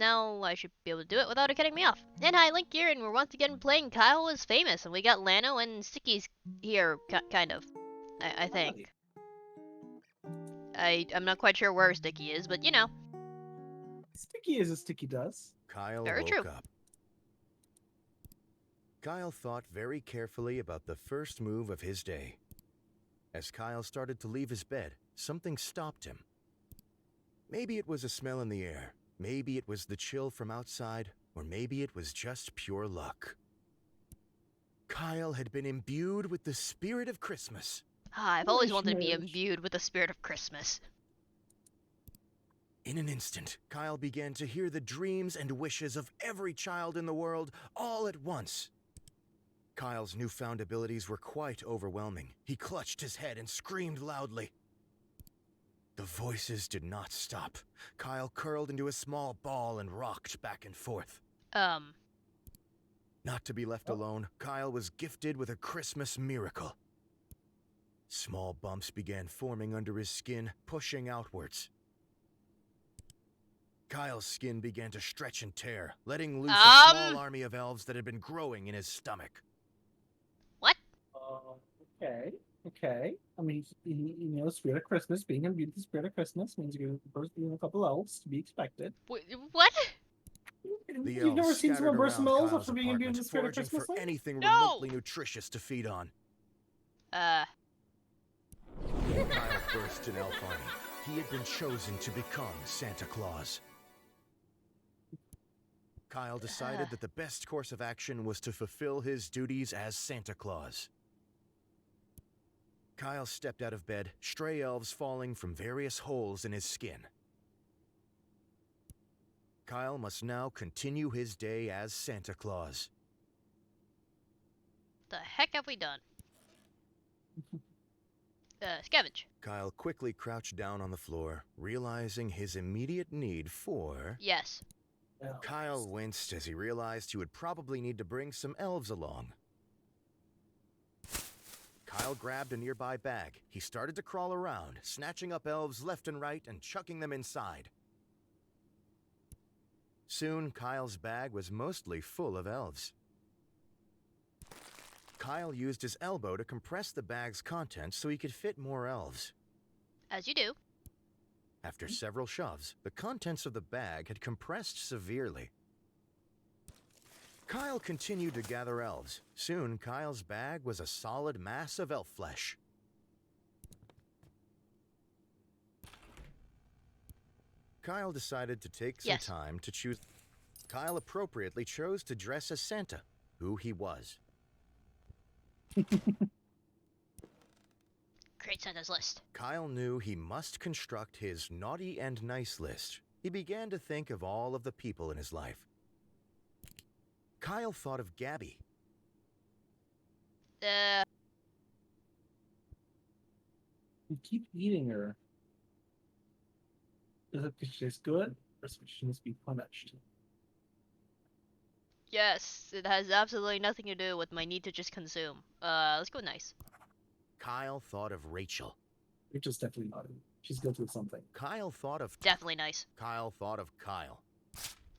now I should be able to do it without it cutting me off. And hi, Link here, and we're once again playing Kyle is Famous, and we got Lano and Sticky's here, kind of. I think. I'm not quite sure where Sticky is, but you know. Sticky is as Sticky does. Kyle Very woke true. up. Kyle thought very carefully about the first move of his day. As Kyle started to leave his bed, something stopped him. Maybe it was a smell in the air, maybe it was the chill from outside, or maybe it was just pure luck. Kyle had been imbued with the spirit of Christmas. I've always wanted to be imbued with the spirit of Christmas. In an instant, Kyle began to hear the dreams and wishes of every child in the world all at once. Kyle's newfound abilities were quite overwhelming. He clutched his head and screamed loudly. The voices did not stop. Kyle curled into a small ball and rocked back and forth. Not to be left alone, Kyle was gifted with a Christmas miracle. Small bumps began forming under his skin, pushing outwards. Kyle's skin began to stretch and tear, letting loose a small army of elves that had been growing in his stomach. What? Okay. I mean, Spirit of Christmas, being imbued with the Spirit of Christmas means you're going to burst a couple elves to be expected. What? You've never seen someone burst some elves after being imbued with the Spirit of foraging Christmas? for anything No! remotely nutritious to feed on. Kyle burst an elf army. He had been chosen to become Santa Claus. Kyle decided that the best course of action was to fulfill his duties as Santa Claus. Kyle stepped out of bed, stray elves falling from various holes in his skin. Kyle must now continue his day as Santa Claus. The heck have we done? Scavenge. Kyle quickly crouched down on the floor, realizing his immediate need for... Yes. Kyle winced as he realized he would probably need to bring some elves along. Kyle grabbed a nearby bag. He started to crawl around, snatching up elves left and right and chucking them inside. Soon, Kyle's bag was mostly full of elves. Kyle used his elbow to compress the bag's contents so he could fit more elves. As you do. After several shoves, the contents of the bag had compressed severely. Kyle continued to gather elves. Soon, Kyle's bag was a solid mass of elf flesh. Kyle decided to take some time to choose. Kyle appropriately chose to dress as Santa, who he was. Create Santa's list. Kyle knew he must construct his naughty and nice list. He began to think of all of the people in his life. Kyle thought of Gabby. You keep eating her. Is it because she's good, or is it she needs to be punished? Yes, it has absolutely nothing to do with my need to just consume. Let's go nice. Kyle thought of Rachel. Rachel's definitely not. She's guilty of something. Kyle thought of... Definitely nice. Kyle thought of Kyle.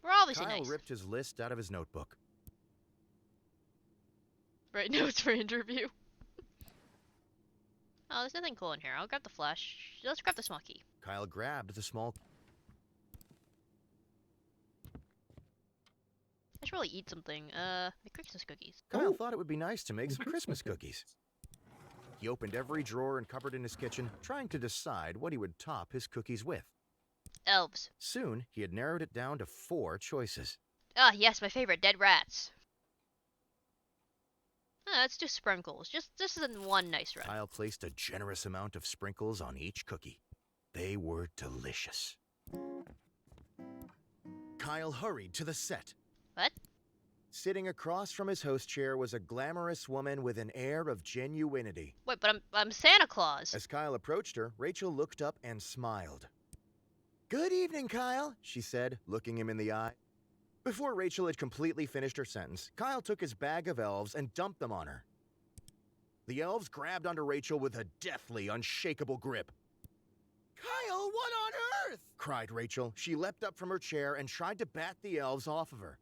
We're obviously Kyle nice. ripped his list out of his notebook. Right, notes for interview. Oh, there's nothing cool in here. I'll grab the flash. Let's grab the small key. Kyle grabbed the small... I should really eat something. Make Christmas cookies. Kyle thought it would be nice to make some Christmas cookies. He opened every drawer and cupboard in his kitchen, trying to decide what he would top his cookies with. Elves. Soon, he had narrowed it down to 4 choices. Ah, yes, my favorite, dead rats. Let's do sprinkles. Just one nice rat. Kyle placed a generous amount of sprinkles on each cookie. They were delicious. Kyle hurried to the set. What? Sitting across from his host chair was a glamorous woman with an air of genuinity. Wait, but I'm Santa Claus. As Kyle approached her, Rachel looked up and smiled. "Good evening, Kyle," she said, looking him in the eye. Before Rachel had completely finished her sentence, Kyle took his bag of elves and dumped them on her. The elves grabbed onto Rachel with a deathly, unshakable grip. "Kyle, what on earth?" cried Rachel. She leapt up from her chair and tried to bat the elves off of her.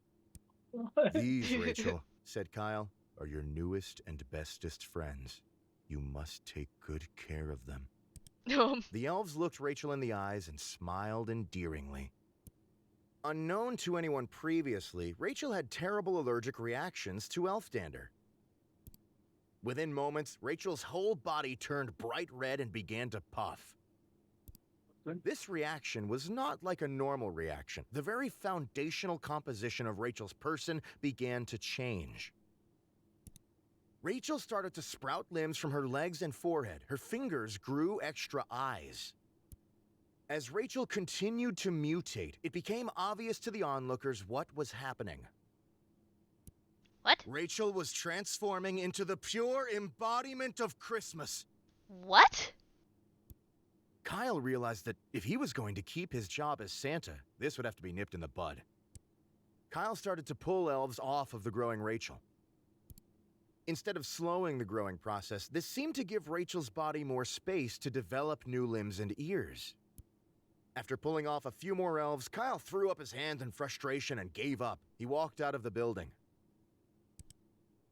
These, Rachel, said Kyle, are your newest and bestest friends. You must take good care of them. The elves looked Rachel in the eyes and smiled endearingly. Unknown to anyone previously, Rachel had terrible allergic reactions to Elfdander. Within moments, Rachel's whole body turned bright red and began to puff. This reaction was not like a normal reaction. The very foundational composition of Rachel's person began to change. Rachel started to sprout limbs from her legs and forehead. Her fingers grew extra eyes. As Rachel continued to mutate, it became obvious to the onlookers what was happening. What? Rachel was transforming into the pure embodiment of Christmas. What? Kyle realized that if he was going to keep his job as Santa, this would have to be nipped in the bud. Kyle started to pull elves off of the growing Rachel. Instead of slowing the growing process, this seemed to give Rachel's body more space to develop new limbs and ears. After pulling off a few more elves, Kyle threw up his hands in frustration and gave up. He walked out of the building.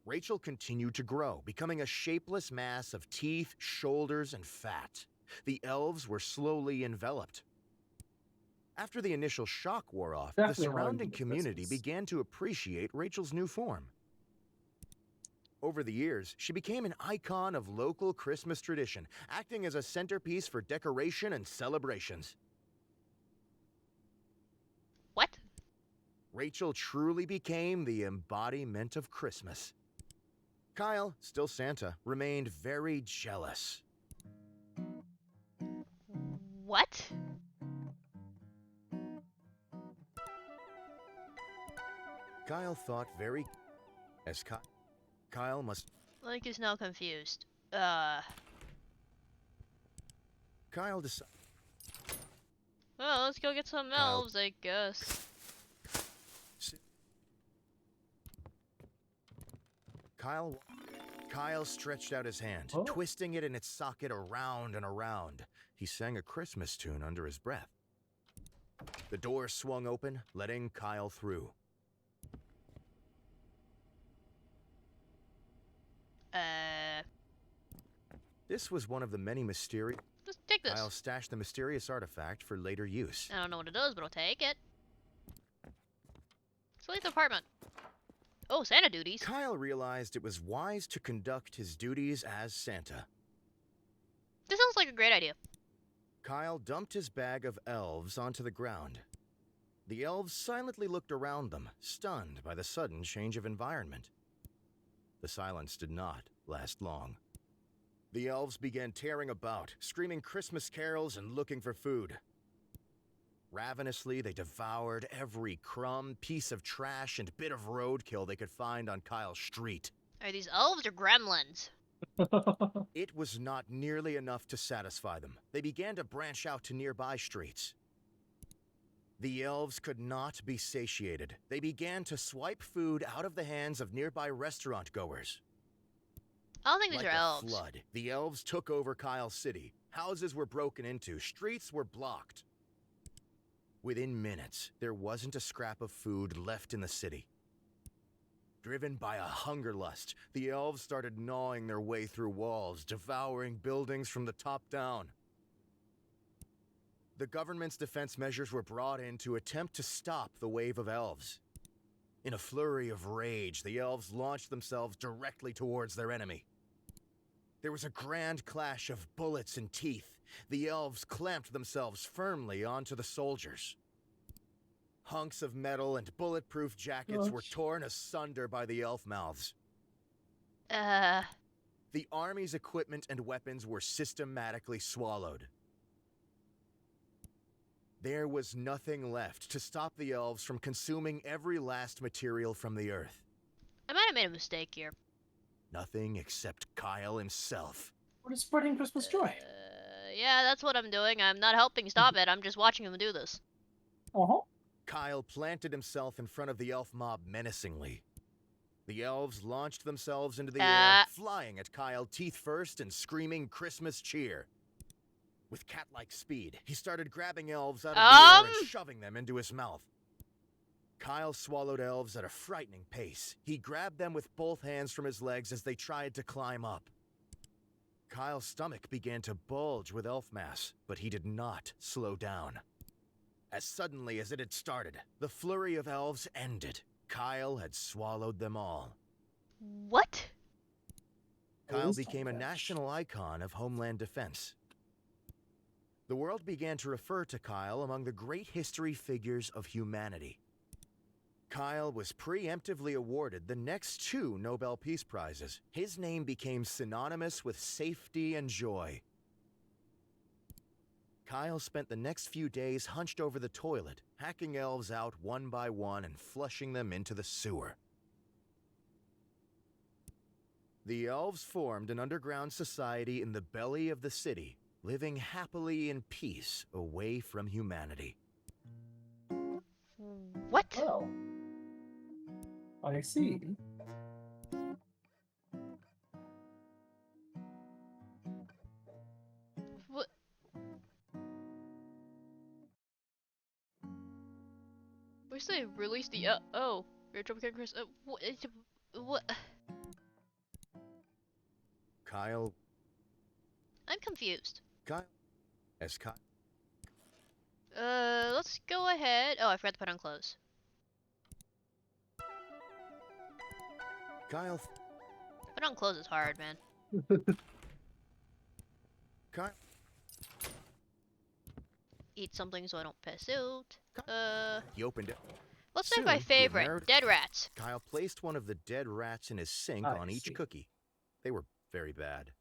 Rachel continued to grow, becoming a shapeless mass of teeth, shoulders, and fat. The elves were slowly enveloped. After the initial shock wore off, the surrounding community began to appreciate Rachel's new form. Over the years, she became an icon of local Christmas tradition, acting as a centerpiece for decoration and celebrations. What? Rachel truly became the embodiment of Christmas. Kyle, still Santa, remained very jealous. What? Kyle thought very... As Kyle must... Link is now confused. Kyle decided... Well, let's go get some elves, I guess. Kyle stretched out his hand, twisting it in its socket around and around. He sang a Christmas tune under his breath. The door swung open, letting Kyle through. This was one of the many mysterious... Just take this. Kyle stashed the mysterious artifact for later use. I don't know what it does, but I'll take it. Let's leave the apartment. Oh, Santa duties. Kyle realized it was wise to conduct his duties as Santa. This sounds like a great idea. Kyle dumped his bag of elves onto the ground. The elves silently looked around them, stunned by the sudden change of environment. The silence did not last long. The elves began tearing about, screaming Christmas carols and looking for food. Ravenously, they devoured every crumb, piece of trash, and bit of roadkill they could find on Kyle's street. Are these elves or gremlins? It was not nearly enough to satisfy them. They began to branch out to nearby streets. The elves could not be satiated. They began to swipe food out of the hands of nearby restaurant goers. I don't think these Like are a elves. flood, the elves took over Kyle's city. Houses were broken into, streets were blocked. Within minutes, there wasn't a scrap of food left in the city. Driven by a hunger lust, the elves started gnawing their way through walls, devouring buildings from the top down. The government's defense measures were brought in to attempt to stop the wave of elves. In a flurry of rage, the elves launched themselves directly towards their enemy. There was a grand clash of bullets and teeth. The elves clamped themselves firmly onto the soldiers. Hunks of metal and bulletproof jackets were torn asunder by the elf mouths. The army's equipment and weapons were systematically swallowed. There was nothing left to stop the elves from consuming every last material from the earth. I might have made a mistake here. Nothing except Kyle himself. We're just spreading Christmas joy. Yeah, that's what I'm doing. I'm not helping stop it. I'm just watching him do this. Kyle planted himself in front of the elf mob menacingly. The elves launched themselves into the air, flying at Kyle teeth first and screaming Christmas cheer. With cat-like speed, he started grabbing elves out of the air and shoving them into his mouth. Kyle swallowed elves at a frightening pace. He grabbed them with both hands from his legs as they tried to climb up. Kyle's stomach began to bulge with elf mass, but he did not slow down. As suddenly as it had started, the flurry of elves ended. Kyle had swallowed them all. What? Kyle became a national icon of Homeland Defense. The world began to refer to Kyle among the great history figures of humanity. Kyle was preemptively awarded the next 2 Nobel Peace Prizes. His name became synonymous with safety and joy. Kyle spent the next few days hunched over the toilet, hacking elves out one by one and flushing them into the sewer. The elves formed an underground society in the belly of the city, living happily in peace away from humanity. What? Oh. I see. What? Wish they released the Rachel McCann Chris. What? Kyle. I'm confused. Kyle. As Kyle. Let's go ahead. Oh, I forgot to put on clothes. Kyle. Put on clothes is hard, man. Kyle. Eat something so I don't pass out. He opened it. Let's make Soon, my the favorite, Ameri- dead rats. Kyle placed one of the dead rats in his sink I on each see. cookie. They were very bad.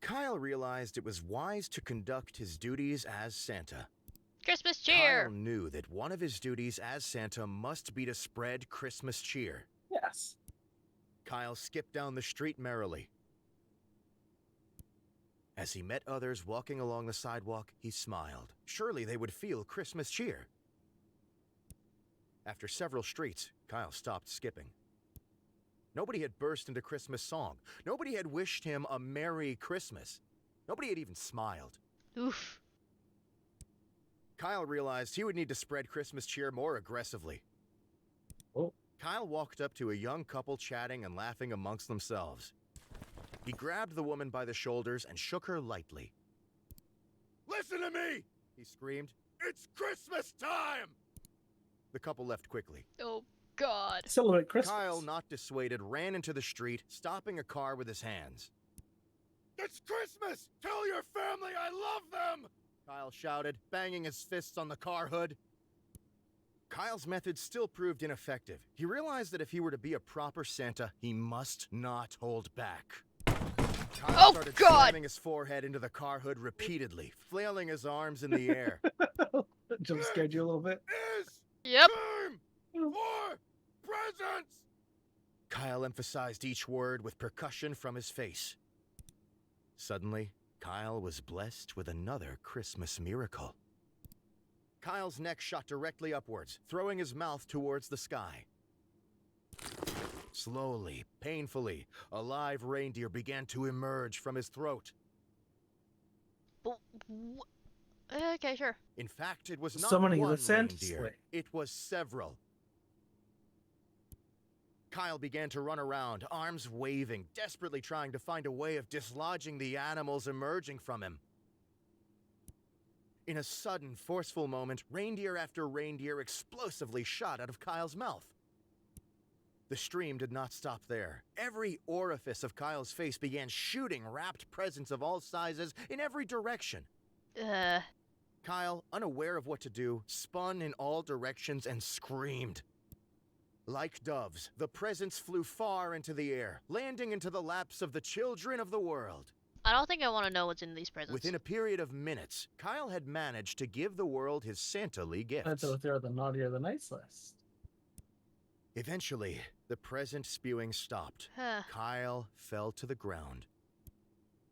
Kyle realized it was wise to conduct his duties as Santa. Christmas cheer! Kyle knew that one of his duties as Santa must be to spread Christmas cheer. Yes. Kyle skipped down the street merrily. As he met others walking along the sidewalk, he smiled. Surely they would feel Christmas cheer. After several streets, Kyle stopped skipping. Nobody had burst into Christmas song. Nobody had wished him a Merry Christmas. Nobody had even smiled. Oof. Kyle realized he would need to spread Christmas cheer more aggressively. Oh. Kyle walked up to a young couple chatting and laughing amongst themselves. He grabbed the woman by the shoulders and shook her lightly. "Listen to me!" he screamed. "It's Christmas time!" The couple left quickly. Oh, God. Celebrate Christmas. Kyle, not dissuaded, ran into the street, stopping a car with his hands. "It's Christmas! Tell your family I love them!" Kyle shouted, banging his fists on the car hood. Kyle's methods still proved ineffective. He realized that if he were to be a proper Santa, he must not hold back. Kyle started slamming his forehead into the car hood repeatedly, flailing his arms in the air. Jump scared you a little bit. Yep. Time for presents! Kyle emphasized each word with percussion from his face. Suddenly, Kyle was blessed with another Christmas miracle. Kyle's neck shot directly upwards, throwing his mouth towards the sky. Slowly, painfully, a live reindeer began to emerge from his throat. Okay, sure. In fact, it was not Summoning one the Santa reindeer. sleigh. It was several. Kyle began to run around, arms waving, desperately trying to find a way of dislodging the animals emerging from him. In a sudden, forceful moment, reindeer after reindeer explosively shot out of Kyle's mouth. The stream did not stop there. Every orifice of Kyle's face began shooting wrapped presents of all sizes in every direction. Kyle, unaware of what to do, spun in all directions and screamed. Like doves, the presents flew far into the air, landing into the laps of the children of the world. I don't think I want to know what's in these presents. Within a period of minutes, Kyle had managed to give the world his Santa-ly gifts. That's if they're the naughty or the nice list. Eventually, the present spewing stopped. Kyle fell to the ground.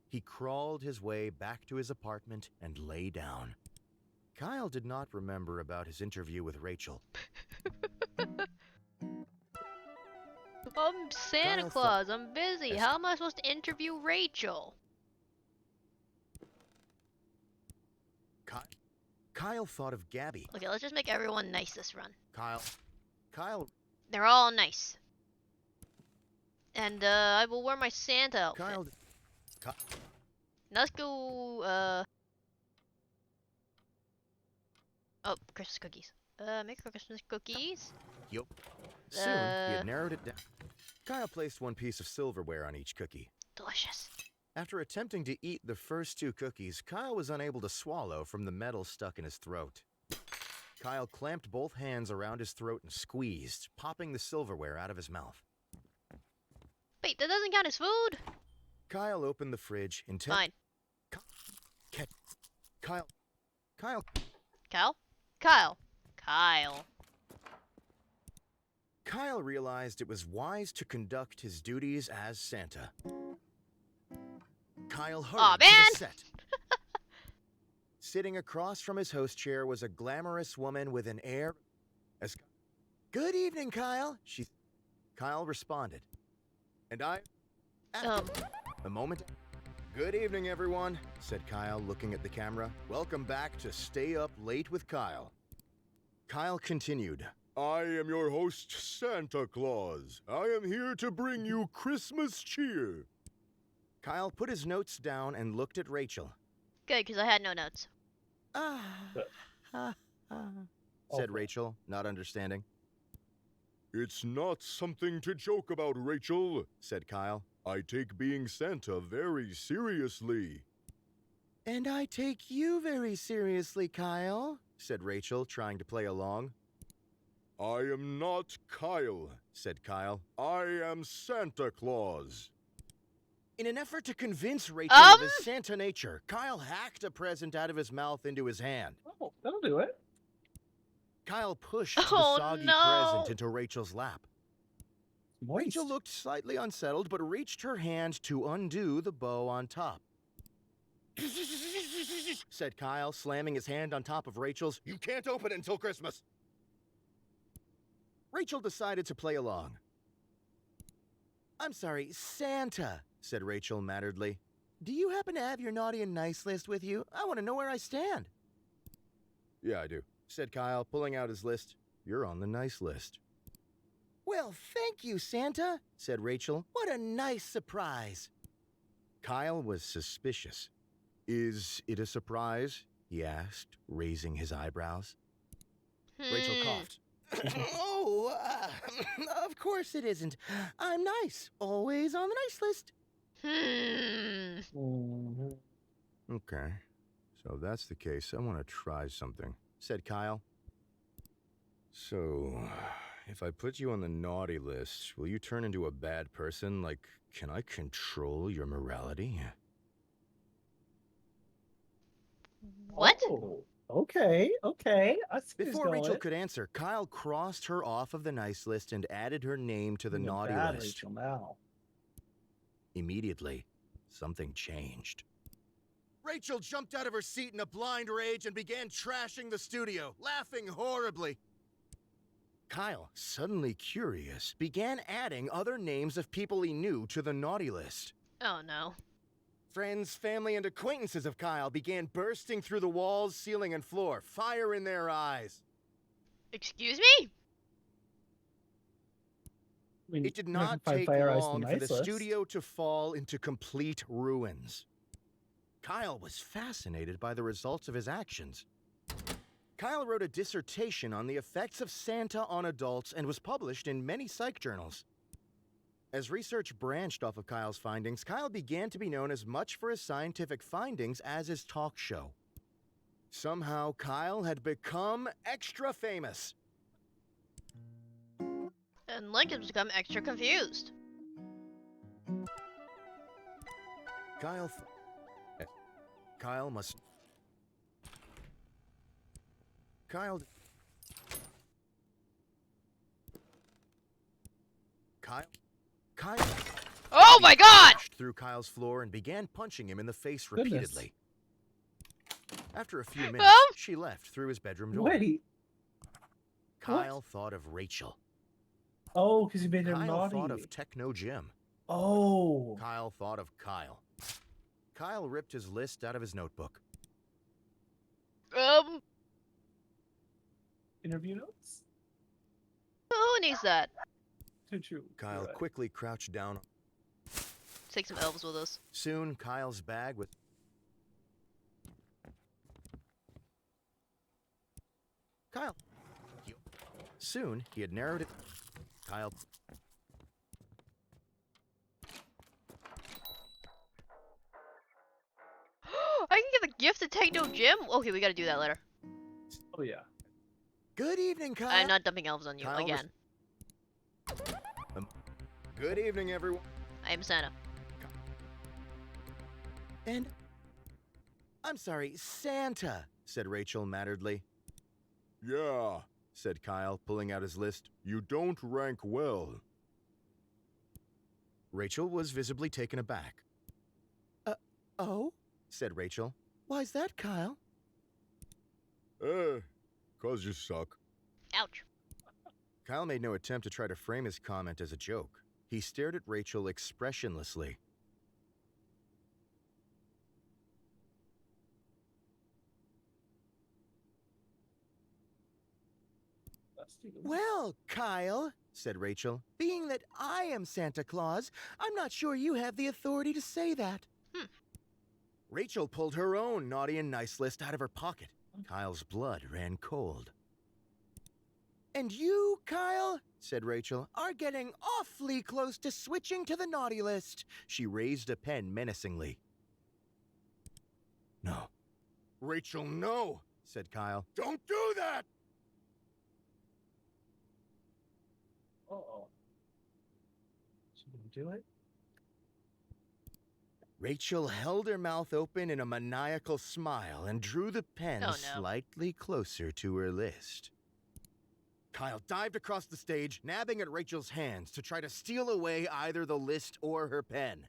He crawled his way back to his apartment and lay down. Kyle did not remember about his interview with Rachel. I'm Santa Kyle Claus. I'm busy. Yes. How am I supposed to interview Rachel? Kyle thought of Gabby. Okay, let's just make everyone nice this run. Kyle, They're all nice. And I will wear my Santa outfit. Kyle, Now let's go. Oh, Christmas cookies. Make Christmas cookies. soon he Uh. had narrowed it down. Kyle placed one piece of silverware on each cookie. Delicious. After attempting to eat the first 2 cookies, Kyle was unable to swallow from the metal stuck in his throat. Kyle clamped both hands around his throat and squeezed, popping the silverware out of his mouth. Wait, that doesn't count as food. Kyle opened the fridge, Fine. Kyle, Kyle. Kyle. Kyle realized it was wise to conduct his duties as Santa. Kyle hurried to man! the set. Sitting across from his host chair was a glamorous woman with an air as "Good evening, Kyle." Kyle responded. And I a moment. "Good evening, everyone," said Kyle, looking at the camera. "Welcome back to Stay Up Late with Kyle." Kyle continued. "I am your host, Santa Claus. I am here to bring you Christmas cheer." Kyle put his notes down and looked at Rachel. Good, because I had no notes. Said Rachel, not understanding. "It's not something to joke about, Rachel," said Kyle. "I take being Santa very seriously." "And I take you very seriously, Kyle," said Rachel, trying to play along. "I am not Kyle," said Kyle. "I am Santa Claus." In an effort to convince Rachel of his Santa nature, Kyle hacked a present out of his mouth into his hand. Oh, that'll do it. Kyle pushed the Oh, soggy no. present into Rachel's lap. Moist. Rachel looked slightly unsettled, but reached her hand to undo the bow on top. Said Kyle, slamming his hand on top of Rachel's. "You can't open it until Christmas." Rachel decided to play along. "I'm sorry, Santa," said Rachel matteredly. "Do you happen to have your naughty and nice list with you? I want to know where I stand." "Yeah, I do," said Kyle, pulling out his list. "You're on the nice list." "Well, thank you, Santa," said Rachel. "What a nice surprise." Kyle was suspicious. "Is it a surprise?" he asked, raising his eyebrows. Rachel coughed. "Oh, of course it isn't. I'm nice. Always on the nice list." Mhm. "Okay. So if that's the case, I want to try something," said Kyle. "So, if I put you on the naughty list, will you turn into a bad person? Like, can I control your morality?" What? Oh, okay. I see where he's Before Rachel going. could answer, Kyle crossed her off of the nice list and added her name to the You're naughty bad, list. Rachel, now. Immediately, something changed. Rachel jumped out of her seat in a blind rage and began trashing the studio, laughing horribly. Kyle, suddenly curious, began adding other names of people he knew to the naughty list. Oh no. Friends, family, and acquaintances of Kyle began bursting through the walls, ceiling, and floor, fire in their eyes. Excuse me? I mean, It did you can not find take Fire Ice long and for the Ice List. studio to fall into complete ruins. Kyle was fascinated by the results of his actions. Kyle wrote a dissertation on the effects of Santa on adults and was published in many psych journals. As research branched off of Kyle's findings, Kyle began to be known as much for his scientific findings as his talk show. Somehow, Kyle had become extra famous. And Lincoln's become extra confused. Kyle must... Kyle... Oh my god! Crashed through Kyle's floor and began punching him in the face Goodness. repeatedly. After a few minutes, Mom? she left through his bedroom door. Wait. Kyle thought of Rachel. Oh, because he made him Kyle naughty. thought of Techno Jim. Oh. Kyle thought of Kyle. Kyle ripped his list out of his notebook. Interview notes? Who needs that? True. Kyle Right. quickly crouched down. Take some elves with us. Soon, Kyle's bag was... Kyle. Soon, he had narrowed it. Kyle... I can give a gift to Techno Jim? Okay, we gotta do that later. Oh, yeah. Good evening, Kyle. I'm not dumping elves on you Kyle again. Good evening, everyone. I am Santa. And... I'm sorry, Santa, said Rachel matteredly. Yeah, said Kyle, pulling out his list. You don't rank well. Rachel was visibly taken aback. Oh? Said Rachel. Why's that, Kyle? 'Cause you suck. Ouch. Kyle made no attempt to try to frame his comment as a joke. He stared at Rachel expressionlessly. Well, Kyle, said Rachel, being that I am Santa Claus, I'm not sure you have the authority to say that. Rachel pulled her own naughty and nice list out of her pocket. Kyle's blood ran cold. And you, Kyle, said Rachel, are getting awfully close to switching to the naughty list. She raised a pen menacingly. No. Rachel, no, said Kyle. Don't do that! Uh-oh. She didn't do it? Rachel held her mouth open in a maniacal smile and drew the pen Oh, no. slightly closer to her list. Kyle dived across the stage, nabbing at Rachel's hands to try to steal away either the list or her pen.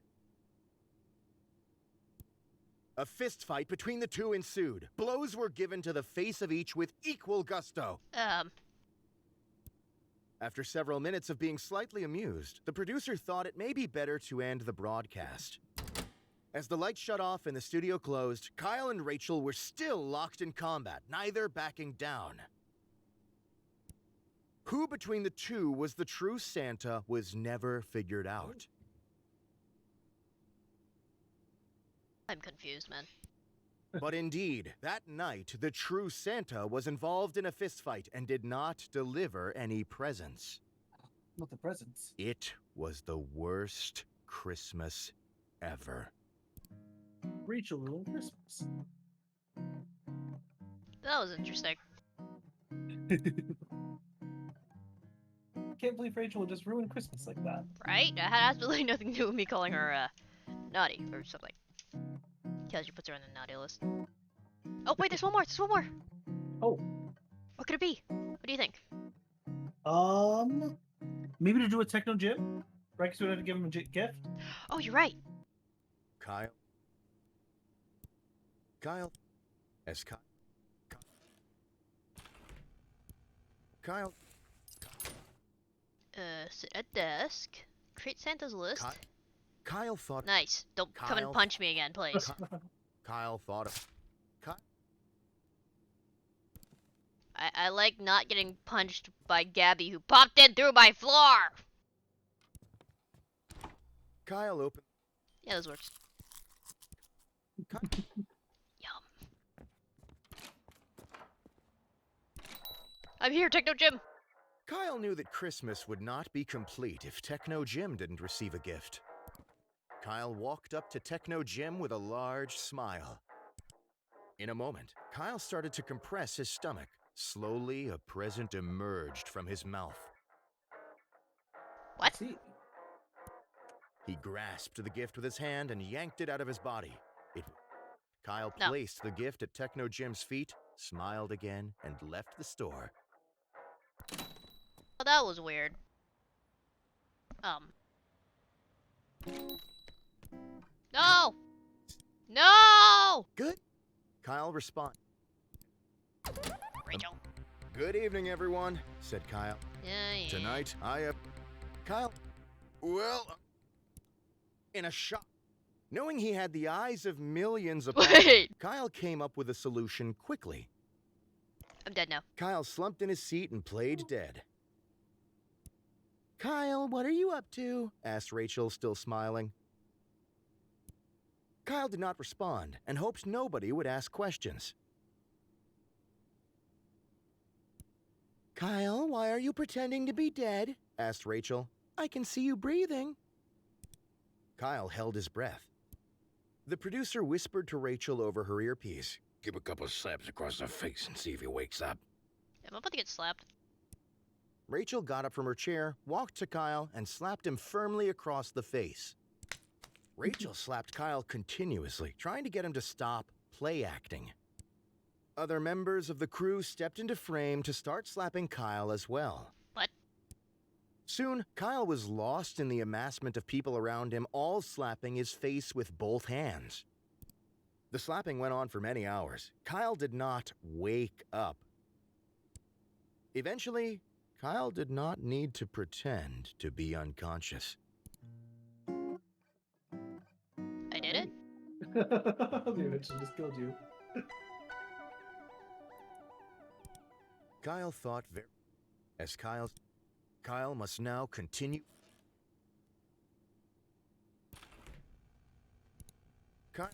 A fistfight between the two ensued. Blows were given to the face of each with equal gusto. After several minutes of being slightly amused, the producer thought it may be better to end the broadcast. As the lights shut off and the studio closed, Kyle and Rachel were still locked in combat, neither backing down. Who between the two was the true Santa was never figured out. I'm confused, man. But indeed, that night, the true Santa was involved in a fistfight and did not deliver any presents. Not the presents. It was the worst Christmas ever. Rachel ruined Christmas. That was interesting. Can't believe Rachel would just ruin Christmas like that. Right? It had absolutely nothing to do with me calling her, naughty or something. Because she puts her on the naughty list. Oh, wait, there's one more! There's one more! Oh. What could it be? What do you think? Maybe to do a Techno Gym? Right, because we had to give him a gift? Oh, you're right! Kyle. As Kyle. Sit at desk. Create Santa's list. Kyle thought. Nice. Don't come and Kyle- punch me again, please. Kyle thought of. I like not getting punched by Gabby, who popped in through my floor! Kyle opened. Yeah, this works. Ky- Yum. I'm here, Techno Jim! Kyle knew that Christmas would not be complete if Techno Jim didn't receive a gift. Kyle walked up to Techno Jim with a large smile. In a moment, Kyle started to compress his stomach. Slowly, a present emerged from his mouth. What? See. He grasped the gift with his hand and yanked it out of his body. Kyle No. placed the gift at Techno Jim's feet, smiled again, and left the store. Oh, that was weird. No! No! Good. Kyle responded. Rachel. Good evening, everyone, said Kyle. Yeah. Tonight, Kyle, well, in a shock. Knowing he had the eyes of millions upon him, Wait! Kyle came up with a solution quickly. I'm dead now. Kyle slumped in his seat and played dead. Kyle, what are you up to? Asked Rachel, still smiling. Kyle did not respond and hoped nobody would ask questions. Kyle, why are you pretending to be dead? Asked Rachel. I can see you breathing. Kyle held his breath. The producer whispered to Rachel over her earpiece. Give a couple slaps across the face and see if he wakes up. I'm about to get slapped. Rachel got up from her chair, walked to Kyle, and slapped him firmly across the face. Rachel slapped Kyle continuously, trying to get him to stop play acting. Other members of the crew stepped into frame to start slapping Kyle as well. What? Soon, Kyle was lost in the amassment of people around him, all slapping his face with both hands. The slapping went on for many hours. Kyle did not wake up. Eventually, Kyle did not need to pretend to be unconscious. I did it? The invention just killed you. Kyle thought very... As Kyle must now continue... Kyle...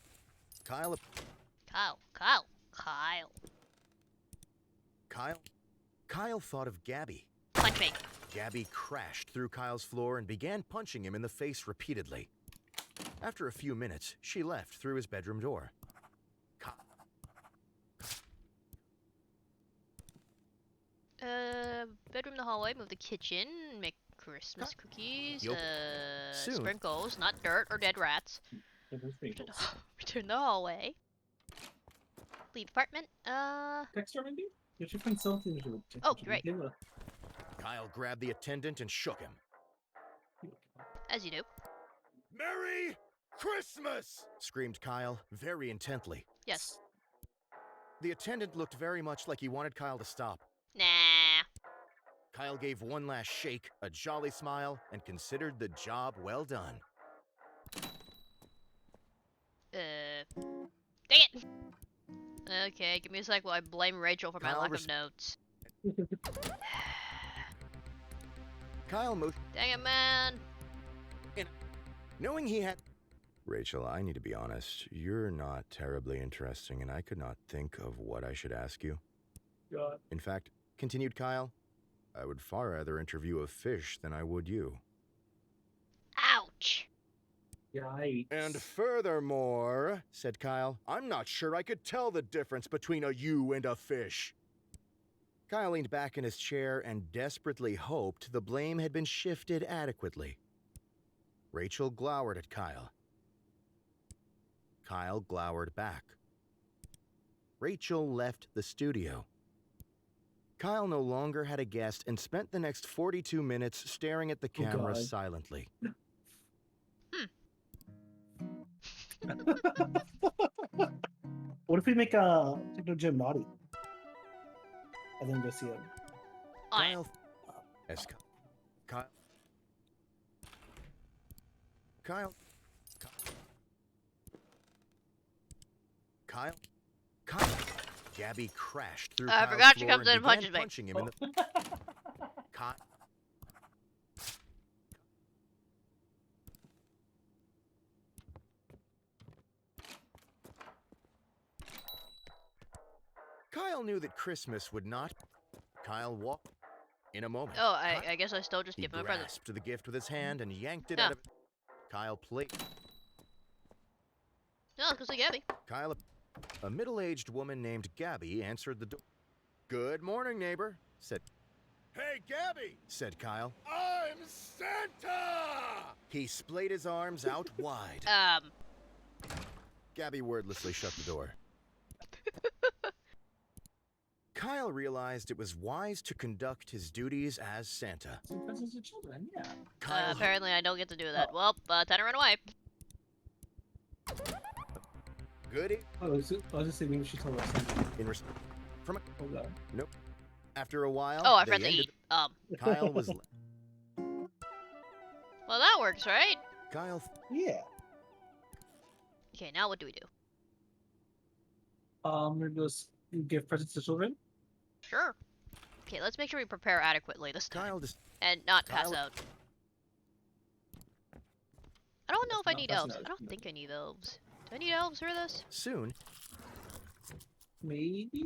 Kyle thought of Gabby. Punch me. Gabby crashed through Kyle's floor and began punching him in the face repeatedly. After a few minutes, she left through his bedroom door. Bedroom, the hallway, move the kitchen, make Christmas cookies, Yup. Soon. sprinkles, not dirt or dead rats. Return the hallway. Leave apartment, Dexter, maybe? Did you find something to do? Oh, great. Kyle grabbed the attendant and shook him. as you do. Merry Christmas! Screamed Kyle, very intently. Yes. The attendant looked very much like he wanted Kyle to stop. Nah. Kyle gave one last shake, a jolly smile, and considered the job well done. Dang it! Okay, give me a sec while I blame Rachel for my Kyle lack of notes. Kyle moved. Dang it, man! Knowing he had... Rachel, I need to be honest. You're not terribly interesting, and I could not think of what I should ask you. God. In fact, continued Kyle, I would far rather interview a fish than I would you. Ouch! Yikes. And furthermore, said Kyle, I'm not sure I could tell the difference between a you and a fish. Kyle leaned back in his chair and desperately hoped the blame had been shifted adequately. Rachel glowered at Kyle. Kyle glowered back. Rachel left the studio. Kyle no longer had a guest and spent the next 42 minutes staring at the camera God. silently. What if we make a Techno Gym naughty? And then go see him. Alright. Kyle, as Kyle, Kyle, Kyle, Kyle. Gabby crashed through. I Kyle's forgot she floor comes in and began punches me. punching him in the. Kyle. Kyle knew that Christmas would not. Kyle walked in a moment. Oh, I guess I still just He give him a present. grasped the gift with his hand and yanked it Yeah. out of. Kyle played. No, it's 'cause of Gabby. Kyle, a middle-aged woman named Gabby answered the door. Good morning, neighbor, said. Hey, Gabby, said Kyle. I'm Santa! He splayed his arms out wide. Gabby wordlessly shut the door. Kyle realized it was wise to conduct his duties as Santa. Some presents to children, yeah. Kyle, Apparently I don't get to do that. Well, time to run away. good I was just saying maybe she told us something. in res- Oh god. After a while, Oh, I they forgot to ended. eat. Kyle was. Well, that works, right? Kyle. Yeah. Okay, now what do we do? We just give presents to children. Sure. Okay, let's make sure we prepare adequately this time. Kyle just. And not pass Kyle- out. I don't know if I Not need passing elves. out. I don't think I need elves. Do I need elves for this? Soon, Maybe.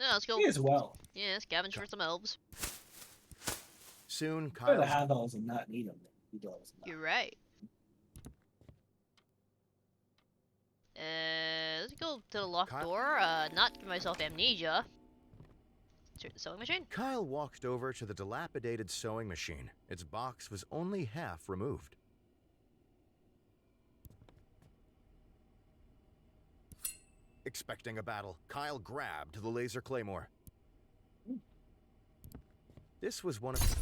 No, let's go. Me as well. Yeah, scavenge for some elves. soon, Better to Kyle. have elves and not need them. Need elves and not. You're right. Let's go to the locked Kyle- door. Not give myself amnesia. Insert the sewing machine. Kyle walked over to the dilapidated sewing machine. Its box was only half removed. Expecting a battle, Kyle grabbed the laser claymore. This was one of.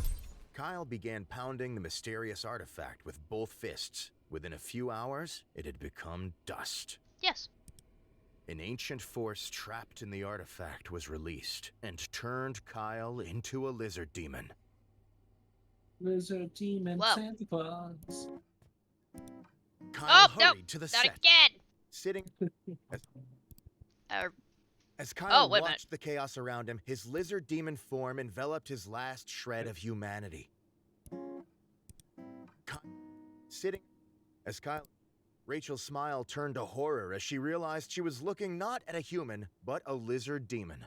Kyle began pounding the mysterious artifact with both fists. Within a few hours, it had become dust. Yes. An ancient force trapped in the artifact was released and turned Kyle into a lizard demon. Lizard demon Whoa. Santa Claus. Kyle Oh, no, hurried to the Not set, again! sitting Or as Kyle wait a minute. watched the chaos around him. His lizard demon form enveloped his last shred of humanity. Sitting as Kyle, Rachel's smile turned to horror as she realized she was looking not at a human, but a lizard demon.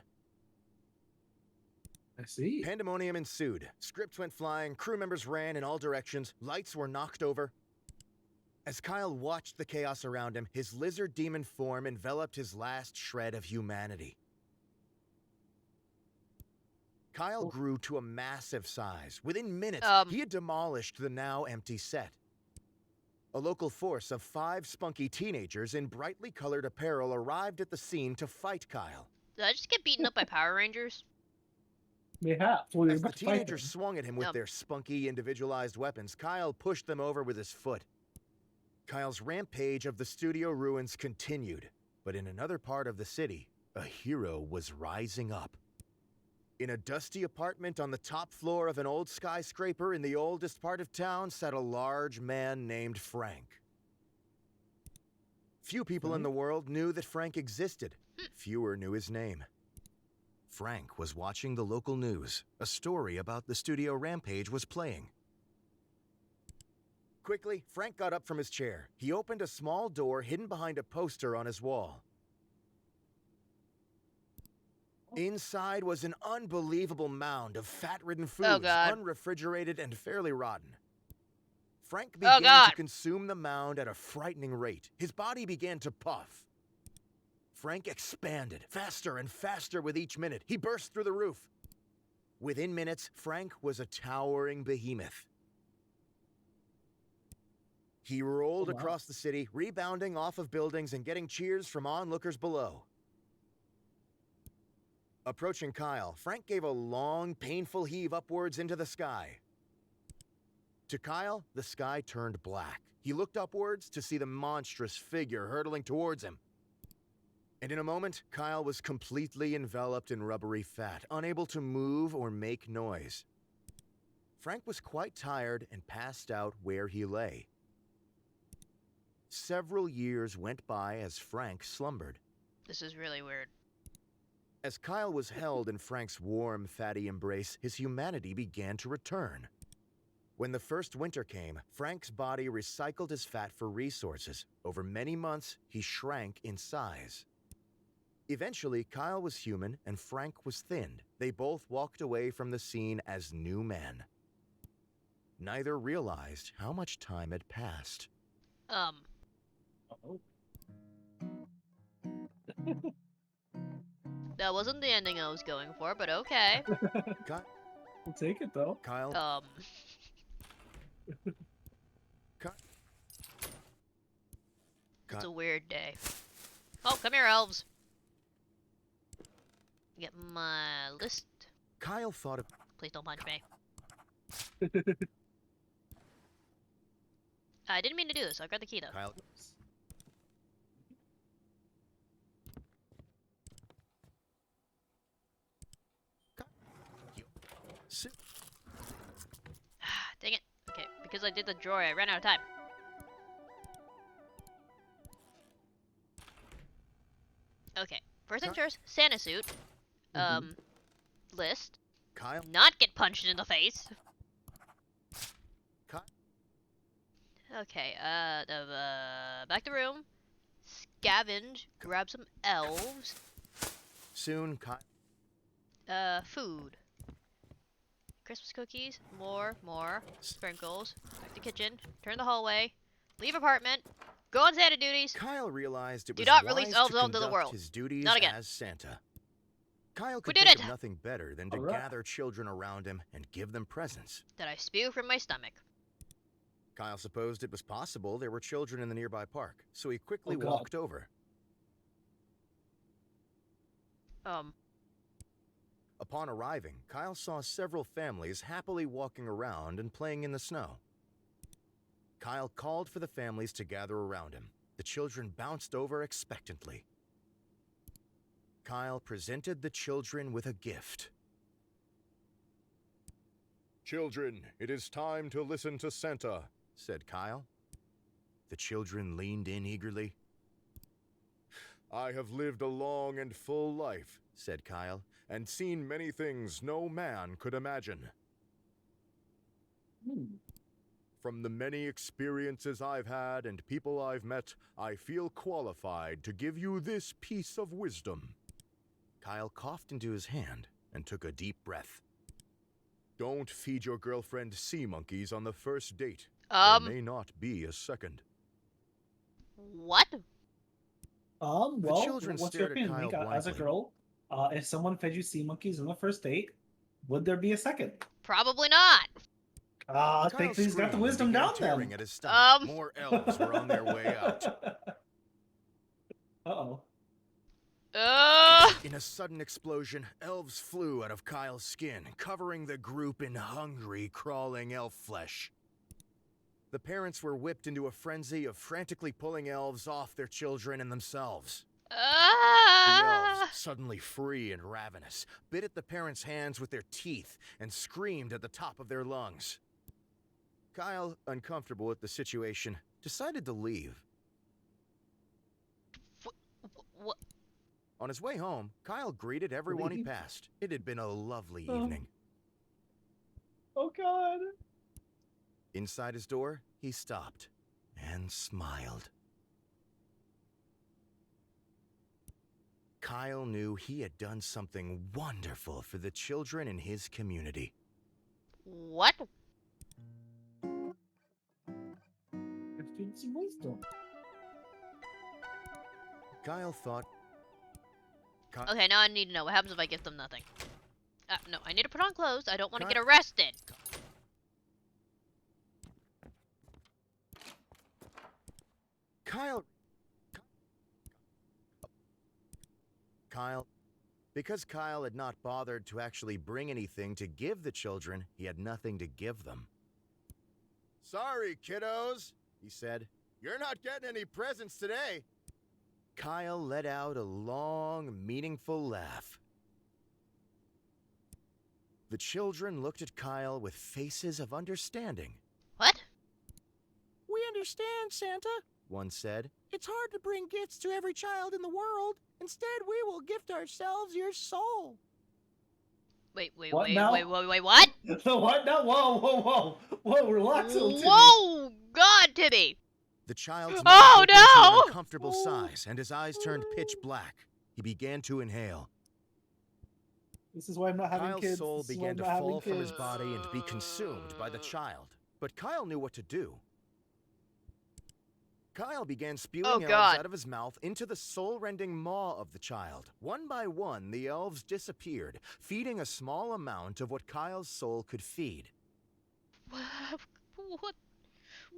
I see. Pandemonium ensued. Scripts went flying, crew members ran in all directions, lights were knocked over. As Kyle watched the chaos around him, his lizard demon form enveloped his last shred of humanity. Kyle grew to a massive size. Within minutes, he had demolished the now empty set. A local force of 5 spunky teenagers in brightly colored apparel arrived at the scene to fight Kyle. did I just get beaten up by Power Rangers? Mayhap. Well, you're As the about to fight teenagers them. swung at him with Yep. their spunky, individualized weapons, Kyle pushed them over with his foot. Kyle's rampage of the studio ruins continued, but in another part of the city, a hero was rising up. In a dusty apartment on the top floor of an old skyscraper in the oldest part of town sat a large man named Frank. Few people in the world knew that Frank existed. Fewer knew his name. Frank was watching the local news. A story about the studio rampage was playing. Quickly, Frank got up from his chair. He opened a small door hidden behind a poster on his wall. Inside was an unbelievable mound of fat-ridden foods, God. unrefrigerated and fairly rotten. Frank Oh, began God. to consume the mound at a frightening rate. His body began to puff. Frank expanded, faster and faster with each minute. He burst through the roof. Within minutes, Frank was a towering behemoth. He rolled Oh, wow. across the city, rebounding off of buildings and getting cheers from onlookers below. Approaching Kyle, Frank gave a long, painful heave upwards into the sky. To Kyle, the sky turned black. He looked upwards to see the monstrous figure hurtling towards him. And in a moment, Kyle was completely enveloped in rubbery fat, unable to move or make noise. Frank was quite tired and passed out where he lay. Several years went by as Frank slumbered. This is really weird. As Kyle was held in Frank's warm, fatty embrace, his humanity began to return. When the first winter came, Frank's body recycled his fat for resources. Over many months, he shrank in size. Eventually, Kyle was human and Frank was thinned. They both walked away from the scene as new men. Neither realized how much time had passed. Oh. That wasn't the ending I was going for, but okay. We'll take it though. Kyle, It's a weird day. Oh, come here, elves. Get my list. Kyle thought of Please don't punch me. I didn't mean to do this. I got the key though. Kyle. Soon, Dang it. Okay, because I did the drawer, I ran out of time. Okay, first things first, Santa suit. List. Kyle, Not get punched in the face. Ky- Okay, back to the room. Scavenge, grab some elves. soon Kyle, Food. Christmas cookies, more. Sprinkles. Back to kitchen. Turn the hallway. Leave apartment. Go on Santa duties. Kyle realized it Do was not wise release to elves onto the conduct world. his duties Not again. as Santa. Kyle We could did think it! of nothing better than to Alright. gather children around him and give them presents. That I spew from my stomach. Kyle supposed it was possible there were children in the nearby park, so he quickly Oh, God. walked over. Upon arriving, Kyle saw several families happily walking around and playing in the snow. Kyle called for the families to gather around him. The children bounced over expectantly. Kyle presented the children with a gift. "Children, it is time to listen to Santa," said Kyle. The children leaned in eagerly. "I have lived a long and full life," said Kyle, "and seen many things no man could imagine. From the many experiences I've had and people I've met, I feel qualified to give you this piece of wisdom." Kyle coughed into his hand and took a deep breath. "Don't feed your girlfriend sea monkeys on the first date. There may not be a second." What? Well, children what's your stared at opinion, Kyle Mika? As a blankly. girl, if someone fed you sea monkeys on the first date, would there be a second? Probably not. I Kyle think he's got the screamed and wisdom began down tearing then. at his stomach. Um. More elves were on their way out. Uh-oh. In a sudden explosion, elves flew out of Kyle's skin, covering the group in hungry, crawling elf flesh. The parents were whipped into a frenzy of frantically pulling elves off their children and themselves. The elves, suddenly free and ravenous, bit at the parents' hands with their teeth and screamed at the top of their lungs. Kyle, uncomfortable with the situation, decided to leave. What? On his way home, Kyle greeted everyone he Leave? passed. It had been a lovely Oh. evening. Oh, God. Inside his door, he stopped and smiled. Kyle knew he had done something wonderful for the children in his community. What? Give some wisdom. Kyle thought... Okay, now I need to know what happens if I give them nothing. No, I need to put on clothes. I don't want to Cut. get arrested. Because Kyle had not bothered to actually bring anything to give the children, he had nothing to give them. "Sorry, kiddos," he said. "You're not getting any presents today." Kyle let out a long, meaningful laugh. The children looked at Kyle with faces of understanding. What? "We understand, Santa," one said. "It's hard to bring gifts to every child in the world. Instead, we will gift ourselves your soul." Wait, what? What? What? No, whoa, relax, little Timmy. Whoa, God, Timmy. The child's Oh, mouth opened to no! an uncomfortable size, and his eyes turned pitch black. He began to inhale. This is why I'm not having Kyle's kids. soul This is why began I'm to not having fall from his kids. body and be consumed by the child. But Kyle knew what to do. Kyle began spewing elves God. out of his mouth into the soul-rending maw of the child. One by one, the elves disappeared, feeding a small amount of what Kyle's soul could feed. What?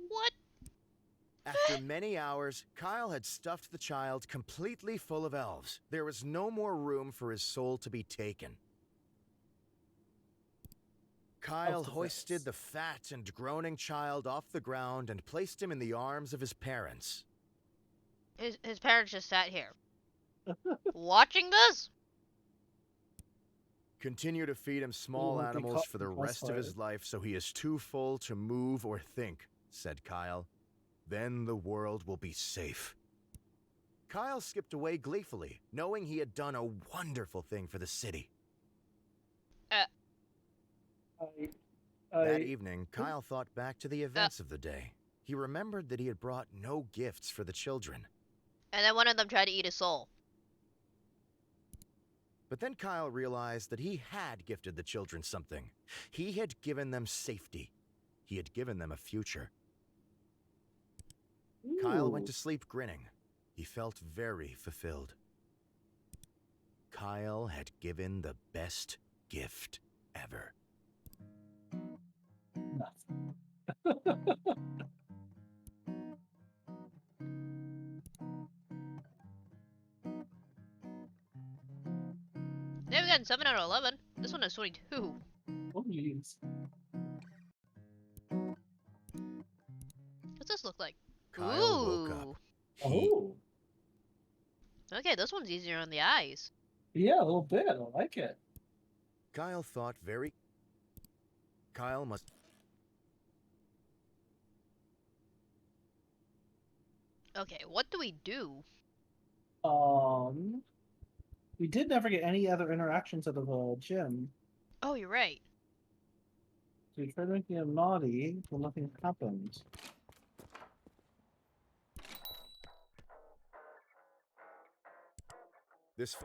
What? After many hours, Kyle had stuffed the child completely full of elves. There was no more room for his soul to be taken. Kyle Elf hoisted the fat and groaning child off the ground and placed him in the arms of his parents. His parents just sat here. Watching this? Continue to feed him small won't be animals caught for the in rest of his crossfire. life so he is too full to move or think, said Kyle. Then the world will be safe. Kyle skipped away gleefully, knowing he had done a wonderful thing for the city. That evening, Kyle thought back to the events of the day. He remembered that he had brought no gifts for the children. And then one of them tried to eat his soul. But then Kyle realized that he had gifted the children something. He had given them safety. He had given them a future. Kyle went to sleep grinning. He felt very fulfilled. Kyle had given the best gift ever. They've gotten 7 out of 11. This one has 22. Oh, jeez. What's this look like? Kyle woke up. Ooh. Oh, Okay, this one's easier on the eyes. yeah, a little bit. I like it. Kyle thought very... Kyle must... Okay, what do we do? We did never get any other interactions out of a gym. Oh, you're right. So we tried making him naughty, but nothing happened. This...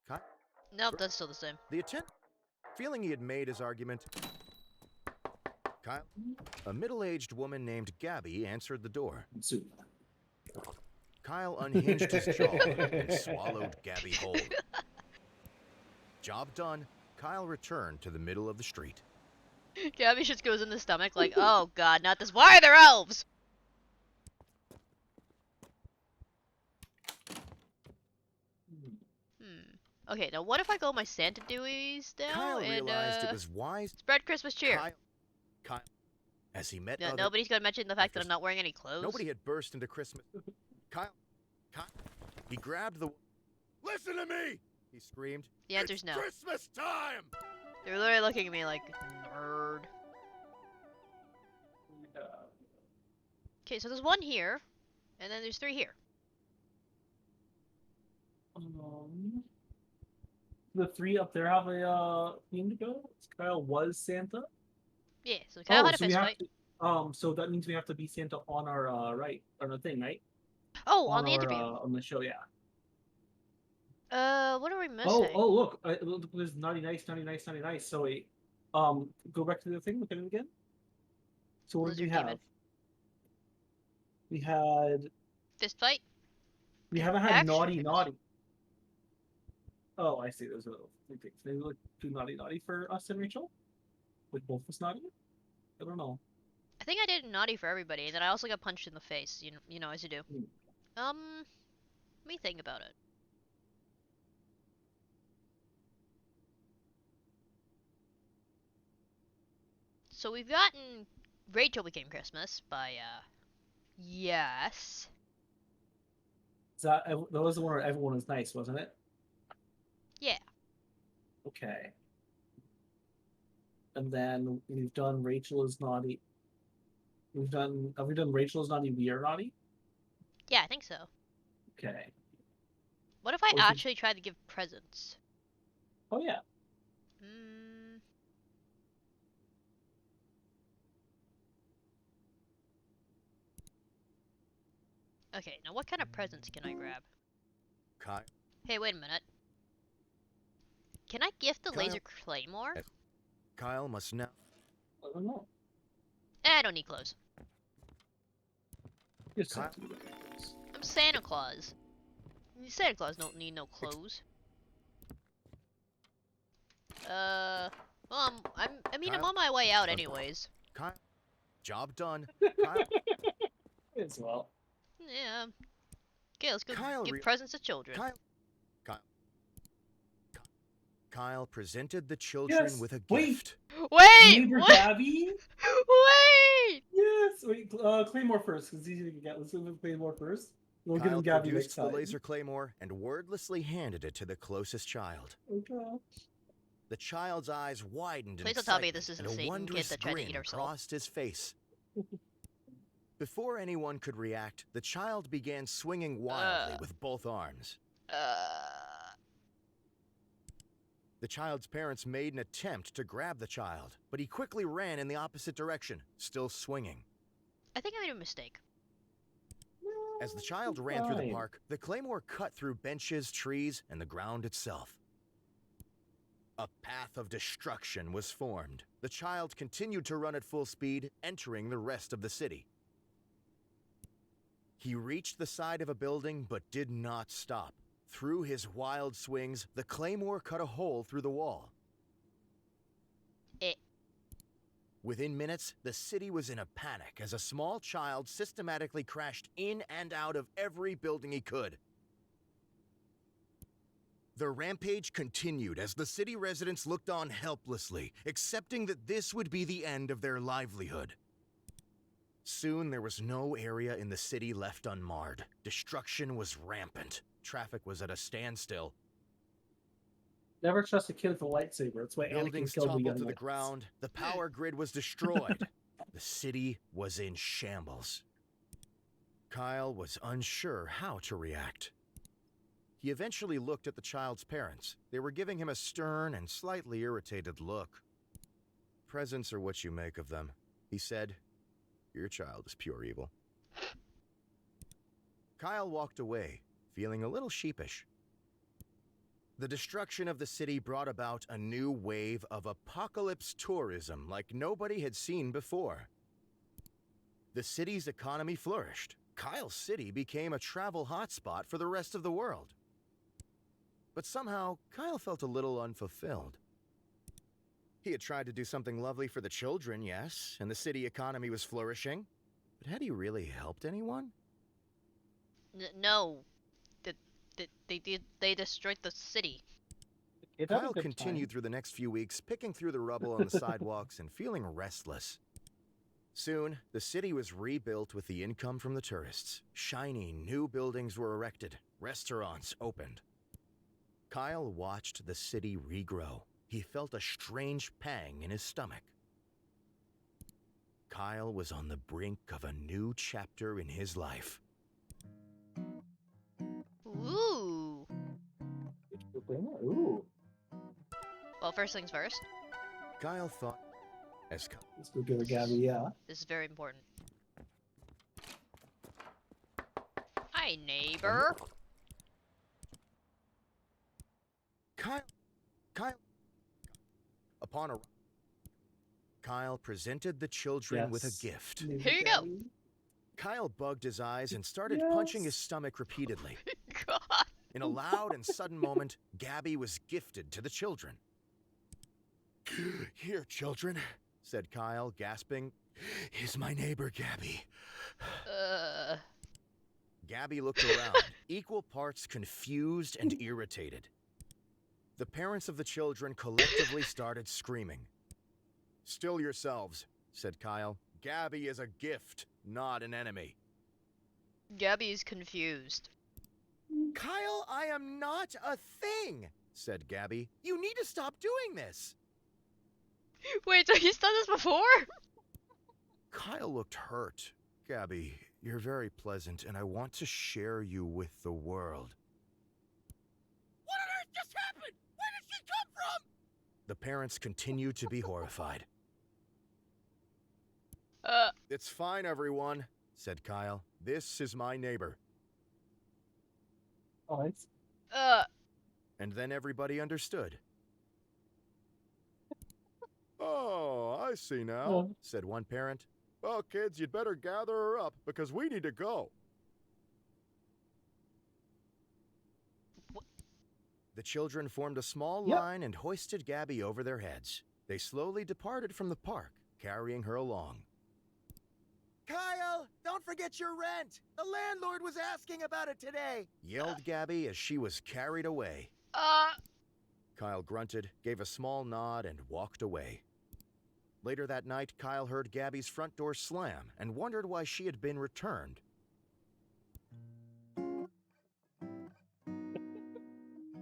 Kyle... Nope, that's still the same. The attempt... Feeling he had made his argument... Kyle... A middle-aged woman named Gabby answered the door. Soup. Kyle unhinged his jaw and swallowed Gabby whole. Job done, Kyle returned to the middle of the street. Gabby just goes in the stomach like, oh god, not this. Why are there elves? Okay, now what if I go my Santa Deweys now Kyle and realized it was wise... spread Christmas cheer? Kyle... As he met No, other... nobody's gonna mention the fact that I'm not wearing any clothes. Nobody had burst into Christmas... Kyle... He grabbed the... Listen to me! He screamed. The answer's no. Christmas time! They're literally looking at me like, nerd. Okay, so there's one here, and then there's 3 here. The 3 up there have a theme to go. Kyle was Santa. Yeah, so Kyle had a so we fist have fight. to, so that means we have to be Santa on our right on the thing, right? Oh, on the our, interview. on the show, yeah. What are we missing? Oh, look, there's naughty nice, naughty nice, naughty nice. So wait, go back to the thing. Look at it again. So what did we Lizard have? demon. We had. Fist fight? We haven't had Action naughty figures. naughty. Oh, I see. Those are little things. Maybe like do naughty naughty for us and Rachel. Like both of us naughty. I don't know. I think I did naughty for everybody, and then I also got punched in the face. You know, as you do. Let me think about it. So we've gotten Rachel became Christmas by yes. That was the one where everyone was nice, wasn't it? Yeah. Okay. And then we've done Rachel is naughty. Have we done Rachel is naughty, we are naughty? Yeah, I think so. Okay. What if I Or if you- actually tried to give presents? Oh yeah. Mm. Okay, now what kind of presents can I grab? Kyle... Hey, wait a minute. Can I gift the Kyle- laser claymore? Kyle must now... I don't know. I don't need clothes. Just Kyle- I'm Santa Claus. Santa Claus don't need no clothes. Well, I mean, I'm Kyle- on my way out anyways. Kyle... Job done. Kyle... as well. Yeah. Okay, let's go Kyle give re- presents to children. Kyle presented the children Yes, with a wait. gift. Wait! Neighbor What? Gabby? Wait! Yes. Wait, Claymore first, because it's easy to get. Let's do Claymore first. We'll give Kyle him Gabby produced next time. the laser claymore and wordlessly handed it to the closest child. Oh gosh. the child's eyes widened in Please don't tell me excitement, this isn't and a Satan wondrous Kid that tried to grin eat our soul. crossed his face. Before anyone could react, the child began swinging wildly with both arms. The child's parents made an attempt to grab the child, but he quickly ran in the opposite direction, still swinging. I think I made a mistake. As the child ran through the Fine. park, the claymore cut through benches, trees, and the ground itself. A path of destruction was formed. The child continued to run at full speed, entering the rest of the city. He reached the side of a building, but did not stop. Through his wild swings, the claymore cut a hole through the wall. Within minutes, the city was in a panic as a small child systematically crashed in and out of every building he could. The rampage continued as the city residents looked on helplessly, accepting that this would be the end of their livelihood. Soon, there was no area in the city left unmarred. Destruction was rampant. Traffic was at a standstill. Never trust a kid with a lightsaber. It's why Anakin Buildings killed the toppled young to the knights. ground. The power grid was destroyed. The city was in shambles. Kyle was unsure how to react. He eventually looked at the child's parents. They were giving him a stern and slightly irritated look. "Presents are what you make of them," he said. "Your child is pure evil." Kyle walked away, feeling a little sheepish. The destruction of the city brought about a new wave of apocalypse tourism like nobody had seen before. The city's economy flourished. Kyle's city became a travel hotspot for the rest of the world. But somehow, Kyle felt a little unfulfilled. He had tried to do something lovely for the children, yes, and the city economy was flourishing. But had he really helped anyone? No. They destroyed the city. It had a Kyle good continued time. through the next few weeks, picking through the rubble on the sidewalks and feeling restless. Soon, the city was rebuilt with the income from the tourists. Shiny new buildings were erected. Restaurants opened. Kyle watched the city regrow. He felt a strange pang in his stomach. Kyle was on the brink of a new chapter in his life. Ooh. Ooh. Well, first things first. Kyle thought, as Let's go give a Gabby, yeah. This is very important. Hi, neighbor. Kyle. Upon a Kyle presented the children with a Yes. gift. Here you go. Gabby. Kyle bugged his eyes and started Yes. punching his stomach repeatedly. God. In a loud and sudden moment, Gabby was gifted to the children. "Here, children," said Kyle, gasping. "Is my neighbor Gabby." Gabby looked around, equal parts confused and irritated. The parents of the children collectively started screaming. "Still yourselves," said Kyle. "Gabby is a gift, not an enemy." Gabby's confused. "Kyle, I am not a thing," said Gabby. "You need to stop doing this." Wait, so he's done this before? Kyle looked hurt. "Gabby, you're very pleasant, and I want to share you with the world." "What on earth just happened? Where did she come from?" The parents continued to be horrified. "It's fine, everyone," said Kyle. "This is my neighbor." Oh, it's And then everybody understood. "Oh, I see now," Oh. said one parent. "Well, kids, you'd better gather her up, because we need to go." The children formed a small Yep. line and hoisted Gabby over their heads. They slowly departed from the park, carrying her along. "Kyle, don't forget your rent! The landlord was asking about it today!" yelled Gabby as she was carried away. Kyle grunted, gave a small nod, and walked away. Later that night, Kyle heard Gabby's front door slam and wondered why she had been returned.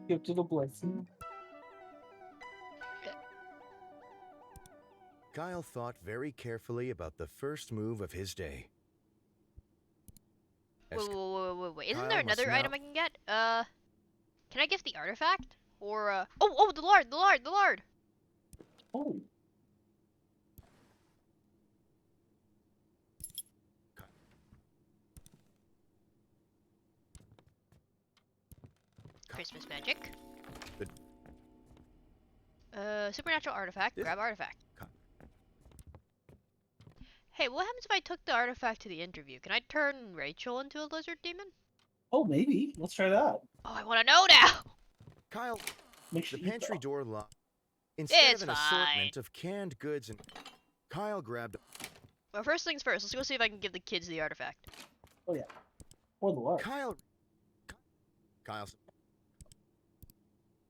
gifted a blessing. Kyle thought very carefully about the first move of his day. As Wait. Isn't Kyle there must another now- item I can get? Can I gift the artifact? Or, oh, the lard! Oh, Christmas magic. The- Supernatural artifact. This- Grab artifact. Ki- Hey, what happens if I took the artifact to the interview? Can I turn Rachel into a lizard demon? oh, maybe. Let's try that. Oh, I want to know now! Kyle, Make sure the you pantry go. door locked. Instead It's of an fine. assortment of canned goods and Kyle grabbed Well, first things first, let's go see if I can give the kids the artifact. Or the lard.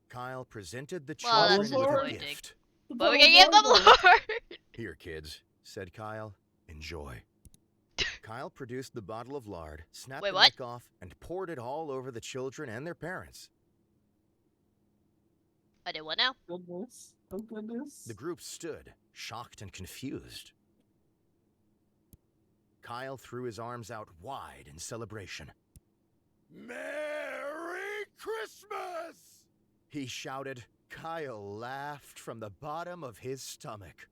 Kyle presented the Well, children that's with a disappointing. gift. The But we bottle can give them of lard. lard! Here, kids, said Kyle. Enjoy. Kyle produced the bottle of lard, snapped Wait, the what? neck off, and poured it all over the children and their parents. I did what now? Goodness. Oh, goodness. The group stood, shocked and confused. Kyle threw his arms out wide in celebration. Merry Christmas! He shouted. Kyle laughed from the bottom of his stomach.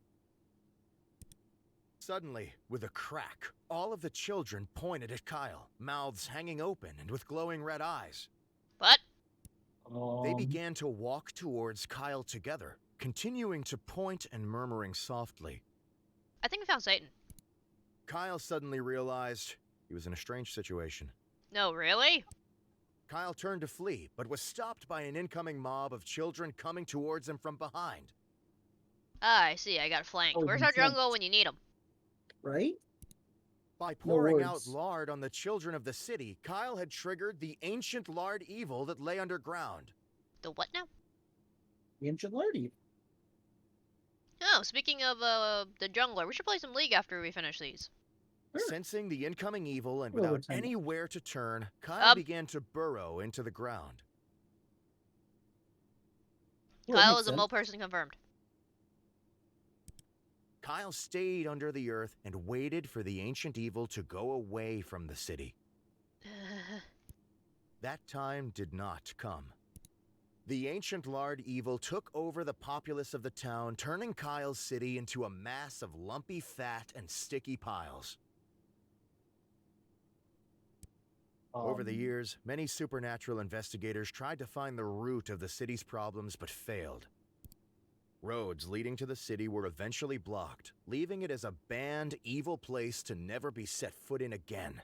Suddenly, with a crack, all of the children pointed at Kyle, mouths hanging open and with glowing red eyes. What? They began to walk towards Kyle together, continuing to point and murmuring softly. I think we found Satan. Kyle suddenly realized he was in a strange situation. No, really? Kyle turned to flee, but was stopped by an incoming mob of children coming towards him from behind. Ah, I see, I got flanked. Oh, Where's you our flanked. jungle when you need him? Right? By pouring out words. lard on the children of the city, Kyle had triggered the ancient lard evil that lay underground. The what now? The ancient lardy. Oh, speaking of, the jungler, we should play some League after we finish these. Sure. Sensing the incoming evil and Well, without what time- anywhere to turn, Kyle Um, began to burrow into the ground. Well, that Kyle makes is a sense. mole person confirmed. Kyle stayed under the earth and waited for the ancient evil to go away from the city. That time did not come. The ancient lard evil took over the populace of the town, turning Kyle's city into a mass of lumpy fat and sticky piles. Over the years, many supernatural investigators tried to find the root of the city's problems but failed. Roads leading to the city were eventually blocked, leaving it as a banned, evil place to never be set foot in again.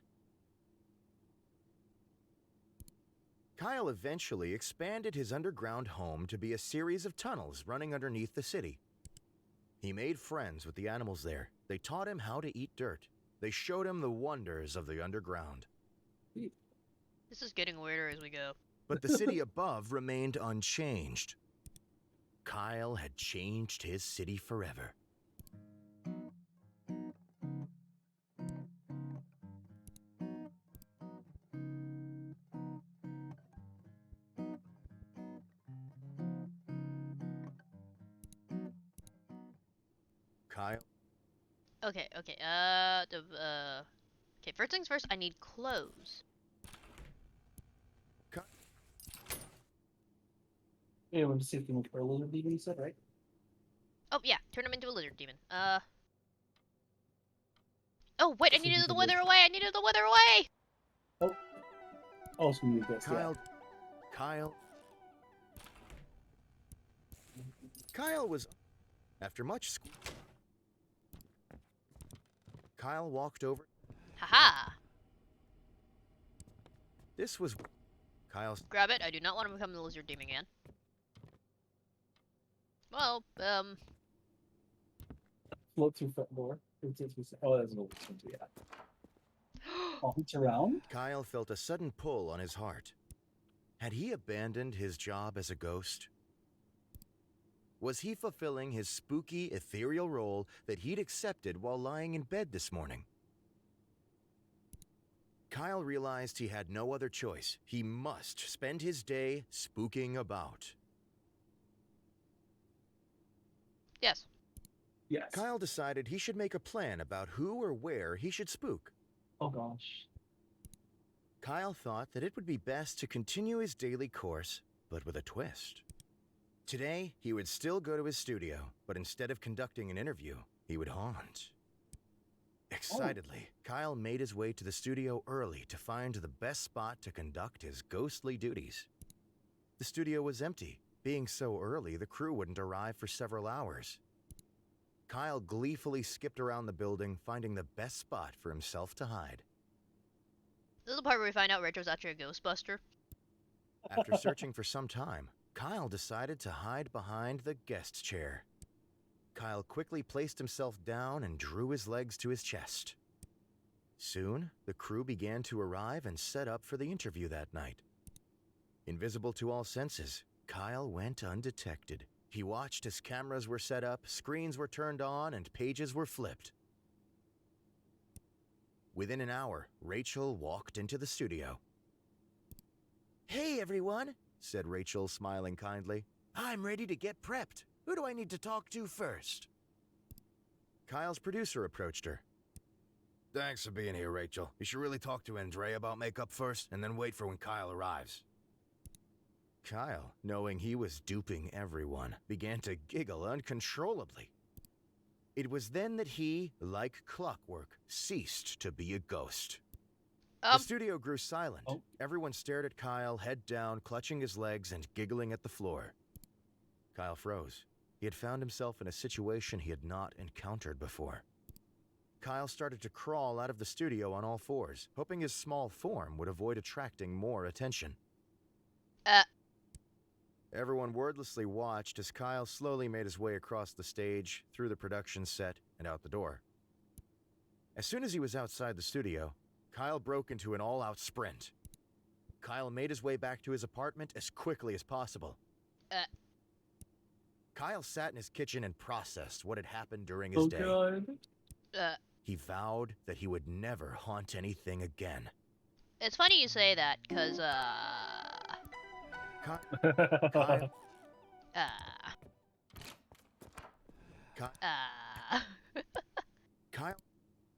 Kyle eventually expanded his underground home to be a series of tunnels running underneath the city. He made friends with the animals there. They taught him how to eat dirt. They showed him the wonders of the underground. This is getting weirder as we go. But the city above remained unchanged. Kyle had changed his city forever. Kyle, Okay, okay, okay, first things first, I need clothes. Yeah, we'll see if we can make a lizard demon, you said, right? Oh, yeah, turn him into a lizard demon. Oh, wait, I See if needed we the can wither make- away! I needed the wither away! Oh, so we need this, yeah. Kyle was, after much Kyle walked over. Haha! This was Kyle's. Grab it, I do not want to become the lizard demon again. Well, Float through front door. Oh, that's an old one, too, yeah. Bounce around? Kyle felt a sudden pull on his heart. Had he abandoned his job as a ghost? Was he fulfilling his spooky, ethereal role that he'd accepted while lying in bed this morning? Kyle realized he had no other choice. He must spend his day spooking about. yes. Yes. Kyle decided he should make a plan about who or where he should spook. Oh gosh. Kyle thought that it would be best to continue his daily course, but with a twist. Today, he would still go to his studio, but instead of conducting an interview, he would haunt. Excitedly, Kyle made his way to the studio early to find the best spot to conduct his ghostly duties. The studio was empty. Being so early, the crew wouldn't arrive for several hours. Kyle gleefully skipped around the building, finding the best spot for himself to hide. This is the part where we find out Rachel's actually a Ghostbuster. After searching for some time, Kyle decided to hide behind the guest chair. Kyle quickly placed himself down and drew his legs to his chest. Soon, the crew began to arrive and set up for the interview that night. Invisible to all senses, Kyle went undetected. He watched as cameras were set up, screens were turned on, and pages were flipped. Within an hour, Rachel walked into the studio. "Hey, everyone," said Rachel, smiling kindly. "I'm ready to get prepped. Who do I need to talk to first?" Kyle's producer approached her. "Thanks for being here, Rachel. You should really talk to Andrea about makeup first, and then wait for when Kyle arrives." Kyle, knowing he was duping everyone, began to giggle uncontrollably. It was then that he, like clockwork, ceased to be a ghost. The studio grew silent. Oh. Everyone stared at Kyle, head down, clutching his legs and giggling at the floor. Kyle froze. He had found himself in a situation he had not encountered before. Kyle started to crawl out of the studio on all fours, hoping his small form would avoid attracting more attention. Everyone wordlessly watched as Kyle slowly made his way across the stage, through the production set, and out the door. As soon as he was outside the studio, Kyle broke into an all-out sprint. Kyle made his way back to his apartment as quickly as possible. Kyle sat in his kitchen and processed what had happened during his day. God. He vowed that he would never haunt anything again. It's funny you say that, cause Kyle,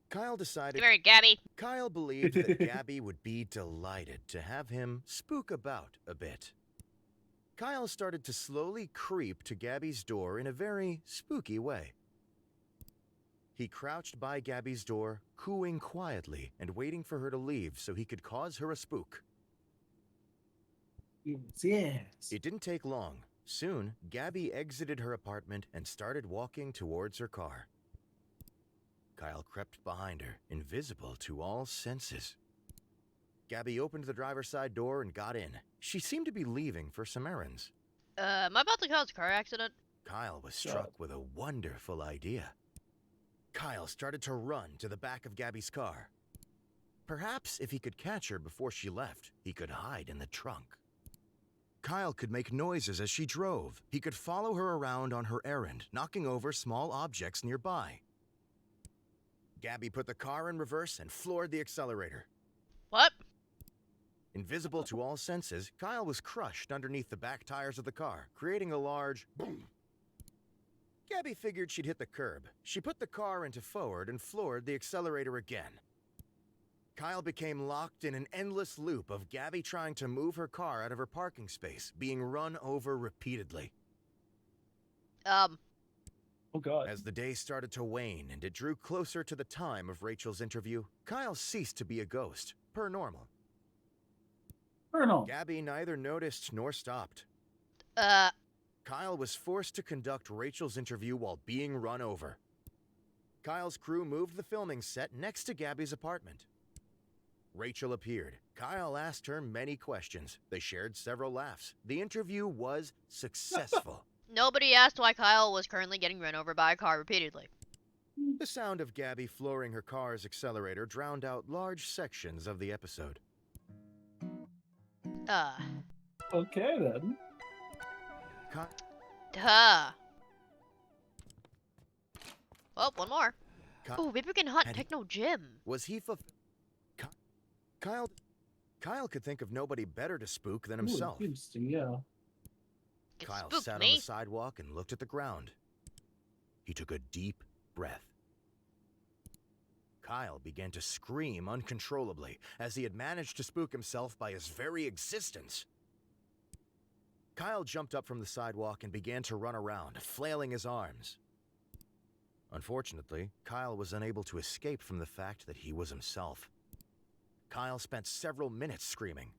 Kyle decided. Come here, Gabby. Kyle believed that Gabby would be delighted to have him spook about a bit. Kyle started to slowly creep to Gabby's door in a very spooky way. He crouched by Gabby's door, cooing quietly and waiting for her to leave so he could cause her a spook. Yes. It didn't take long. Soon, Gabby exited her apartment and started walking towards her car. Kyle crept behind her, invisible to all senses. Gabby opened the driver's side door and got in. She seemed to be leaving for some errands. Am I about to cause a car accident? Kyle was struck with a wonderful idea. Kyle started to run to the back of Gabby's car. Perhaps if he could catch her before she left, he could hide in the trunk. Kyle could make noises as she drove. He could follow her around on her errand, knocking over small objects nearby. Gabby put the car in reverse and floored the accelerator. What? Invisible to all senses, Kyle was crushed underneath the back tires of the car, creating a large boom. Gabby figured she'd hit the curb. She put the car into forward and floored the accelerator again. Kyle became locked in an endless loop of Gabby trying to move her car out of her parking space, being run over repeatedly. Oh God. As the day started to wane and it drew closer to the time of Rachel's interview, Kyle ceased to be a ghost, per normal. Colonel. Gabby neither noticed nor stopped. Kyle was forced to conduct Rachel's interview while being run over. Kyle's crew moved the filming set next to Gabby's apartment. Rachel appeared. Kyle asked her many questions. They shared several laughs. The interview was successful. Nobody asked why Kyle was currently getting run over by a car repeatedly. The sound of Gabby flooring her car's accelerator drowned out large sections of the episode. Okay then. Duh. Oh, one more. Oh, maybe we can hunt Had he- Techno Jim. Was he Kyle could think of nobody better to spook than himself. Ooh, interesting, yeah. It Kyle spooked sat me. on the sidewalk and looked at the ground. he took a deep breath. Kyle began to scream uncontrollably, as he had managed to spook himself by his very existence. Kyle jumped up from the sidewalk and began to run around, flailing his arms. Unfortunately, Kyle was unable to escape from the fact that he was himself. Kyle spent several minutes screaming.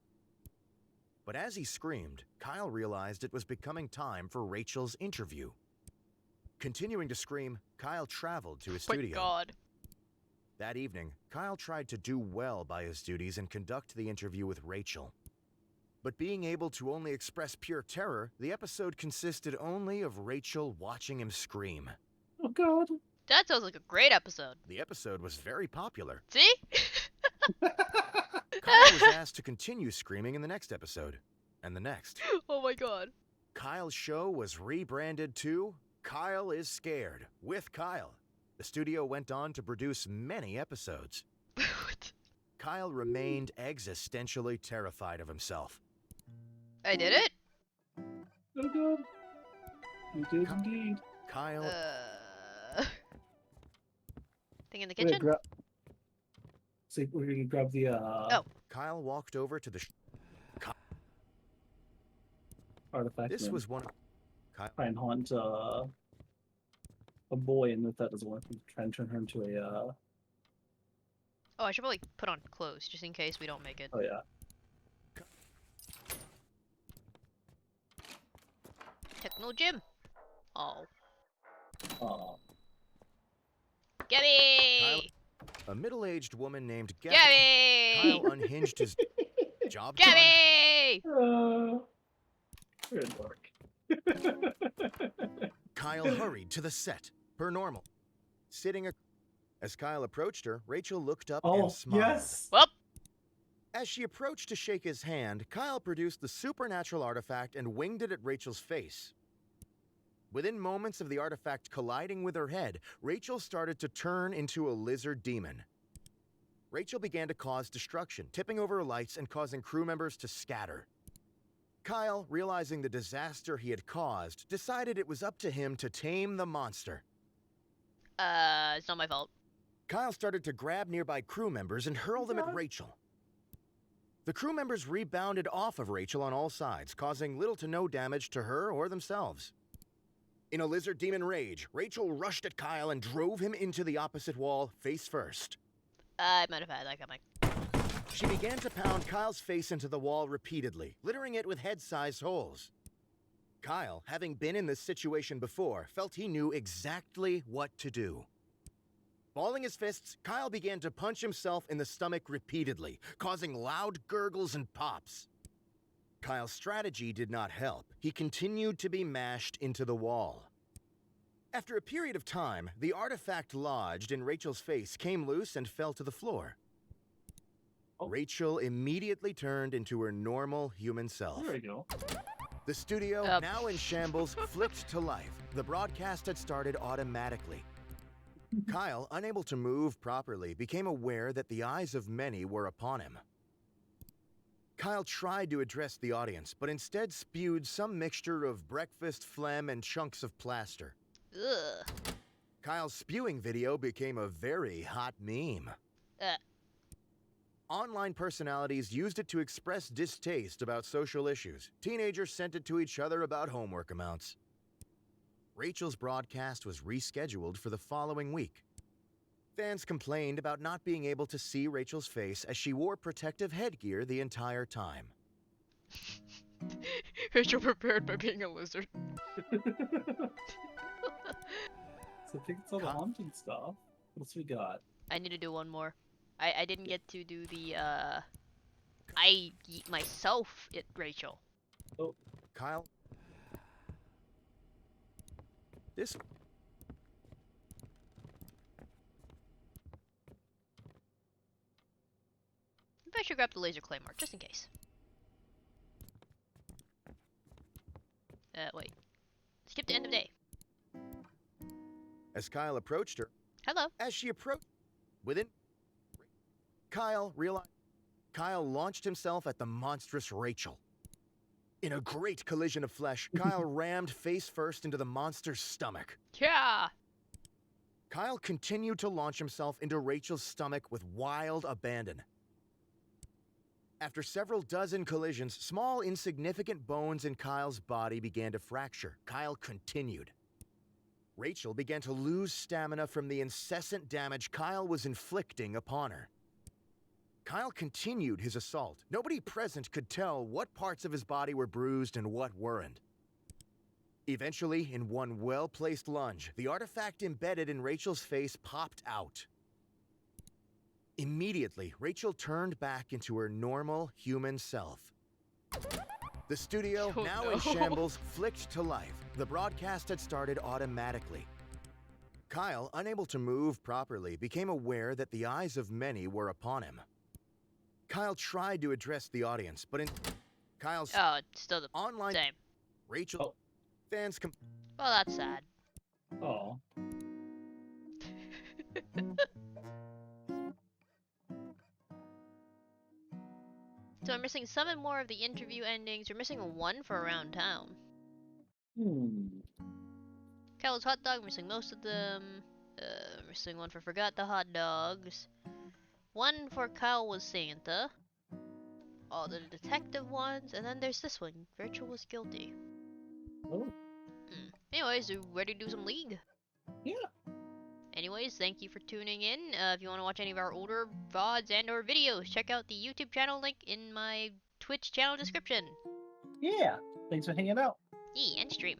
But as he screamed, Kyle realized it was becoming time for Rachel's interview. Continuing to scream, Kyle traveled to his My studio. God. That evening, Kyle tried to do well by his duties and conduct the interview with Rachel. But being able to only express pure terror, the episode consisted only of Rachel watching him scream. Oh God. That sounds like a great episode. The episode was very popular. See? Kyle was asked to continue screaming in the next episode, and the next. Oh my God. Kyle's show was rebranded to Kyle is Scared with Kyle. The studio went on to produce many episodes. What? Kyle remained existentially terrified of himself. I did it? Oh God. You did indeed. Kyle Thing in the Wait, kitchen? See, we're gonna grab the Oh. Kyle walked over to the artifact. This and was one try and haunt a boy, and if that doesn't work, we try and turn her into a Oh, I should probably put on clothes just in case we don't make it. oh yeah. Techno gym. Oh. Oh. Gabby! a middle-aged woman named Gabby. Gabby! Kyle unhinged his job done. Gabby! Good work. Kyle hurried to the set, per normal. As Kyle approached her, Rachel looked up Oh and smiled. yes. Well, As she approached to shake his hand, Kyle produced the supernatural artifact and winged it at Rachel's face. Within moments of the artifact colliding with her head, Rachel started to turn into a lizard demon. Rachel began to cause destruction, tipping over her lights and causing crew members to scatter. Kyle, realizing the disaster he had caused, decided it was up to him to tame the monster. it's not my fault. Kyle started to grab nearby crew members and hurl them at Rachel. The crew members rebounded off of Rachel on all sides, causing little to no damage to her or themselves. In a lizard demon rage, Rachel rushed at Kyle and drove him into the opposite wall, face first. I might have had that coming. She began to pound Kyle's face into the wall repeatedly, littering it with head-sized holes. Kyle, having been in this situation before, felt he knew exactly what to do. Balling his fists, Kyle began to punch himself in the stomach repeatedly, causing loud gurgles and pops. Kyle's strategy did not help. He continued to be mashed into the wall. After a period of time, the artifact lodged in Rachel's face came loose and fell to the floor. Rachel immediately turned into her normal human self. There we go. The studio, now in shambles, flipped to life. The broadcast had started automatically. Kyle, unable to move properly, became aware that the eyes of many were upon him. Kyle tried to address the audience, but instead spewed some mixture of breakfast phlegm and chunks of plaster. Ugh. Kyle's spewing video became a very hot meme. Online personalities used it to express distaste about social issues. Teenagers sent it to each other about homework amounts. Rachel's broadcast was rescheduled for the following week. Fans complained about not being able to see Rachel's face as she wore protective headgear the entire time. Rachel prepared by being a lizard. So I think it's all the haunting stuff. What else we got? I need to do one more. I didn't get to do the, I eat myself at Rachel. Oh, Kyle? This... Maybe I should grab the laser claymore, just in case. Wait. Skip to end of day. As Kyle approached her, Hello. as she approached, within... Kyle launched himself at the monstrous Rachel. In a great collision of flesh, Kyle rammed face first into the monster's stomach. Yeah. Kyle continued to launch himself into Rachel's stomach with wild abandon. After several dozen collisions, small, insignificant bones in Kyle's body began to fracture. Kyle continued. Rachel began to lose stamina from the incessant damage Kyle was inflicting upon her. Kyle continued his assault. Nobody present could tell what parts of his body were bruised and what weren't. Eventually, in one well-placed lunge, the artifact embedded in Rachel's face popped out. Immediately, Rachel turned back into her normal human self. The studio, Oh, now no. in shambles, flicked to life. The broadcast had started automatically. Kyle, unable to move properly, became aware that the eyes of many were upon him. Kyle tried to address the audience, but in Kyle's Oh, it's still the online same. Rachel Oh. fans Well, that's sad. Oh. So I'm missing some and more of the interview endings. You're missing one for Around Town. Kyle's hot dog, missing most of them. Missing one for Forgot the Hot Dogs. One for Kyle was Santa. All the detective ones, and then there's this one. Virtual was guilty. Oh. Anyways, you ready to do some League? Yeah. Anyways, thank you for tuning in. If you want to watch any of our older VODs and or videos, check out the YouTube channel link in my Twitch channel description. Yeah. Thanks for hanging out. And stream.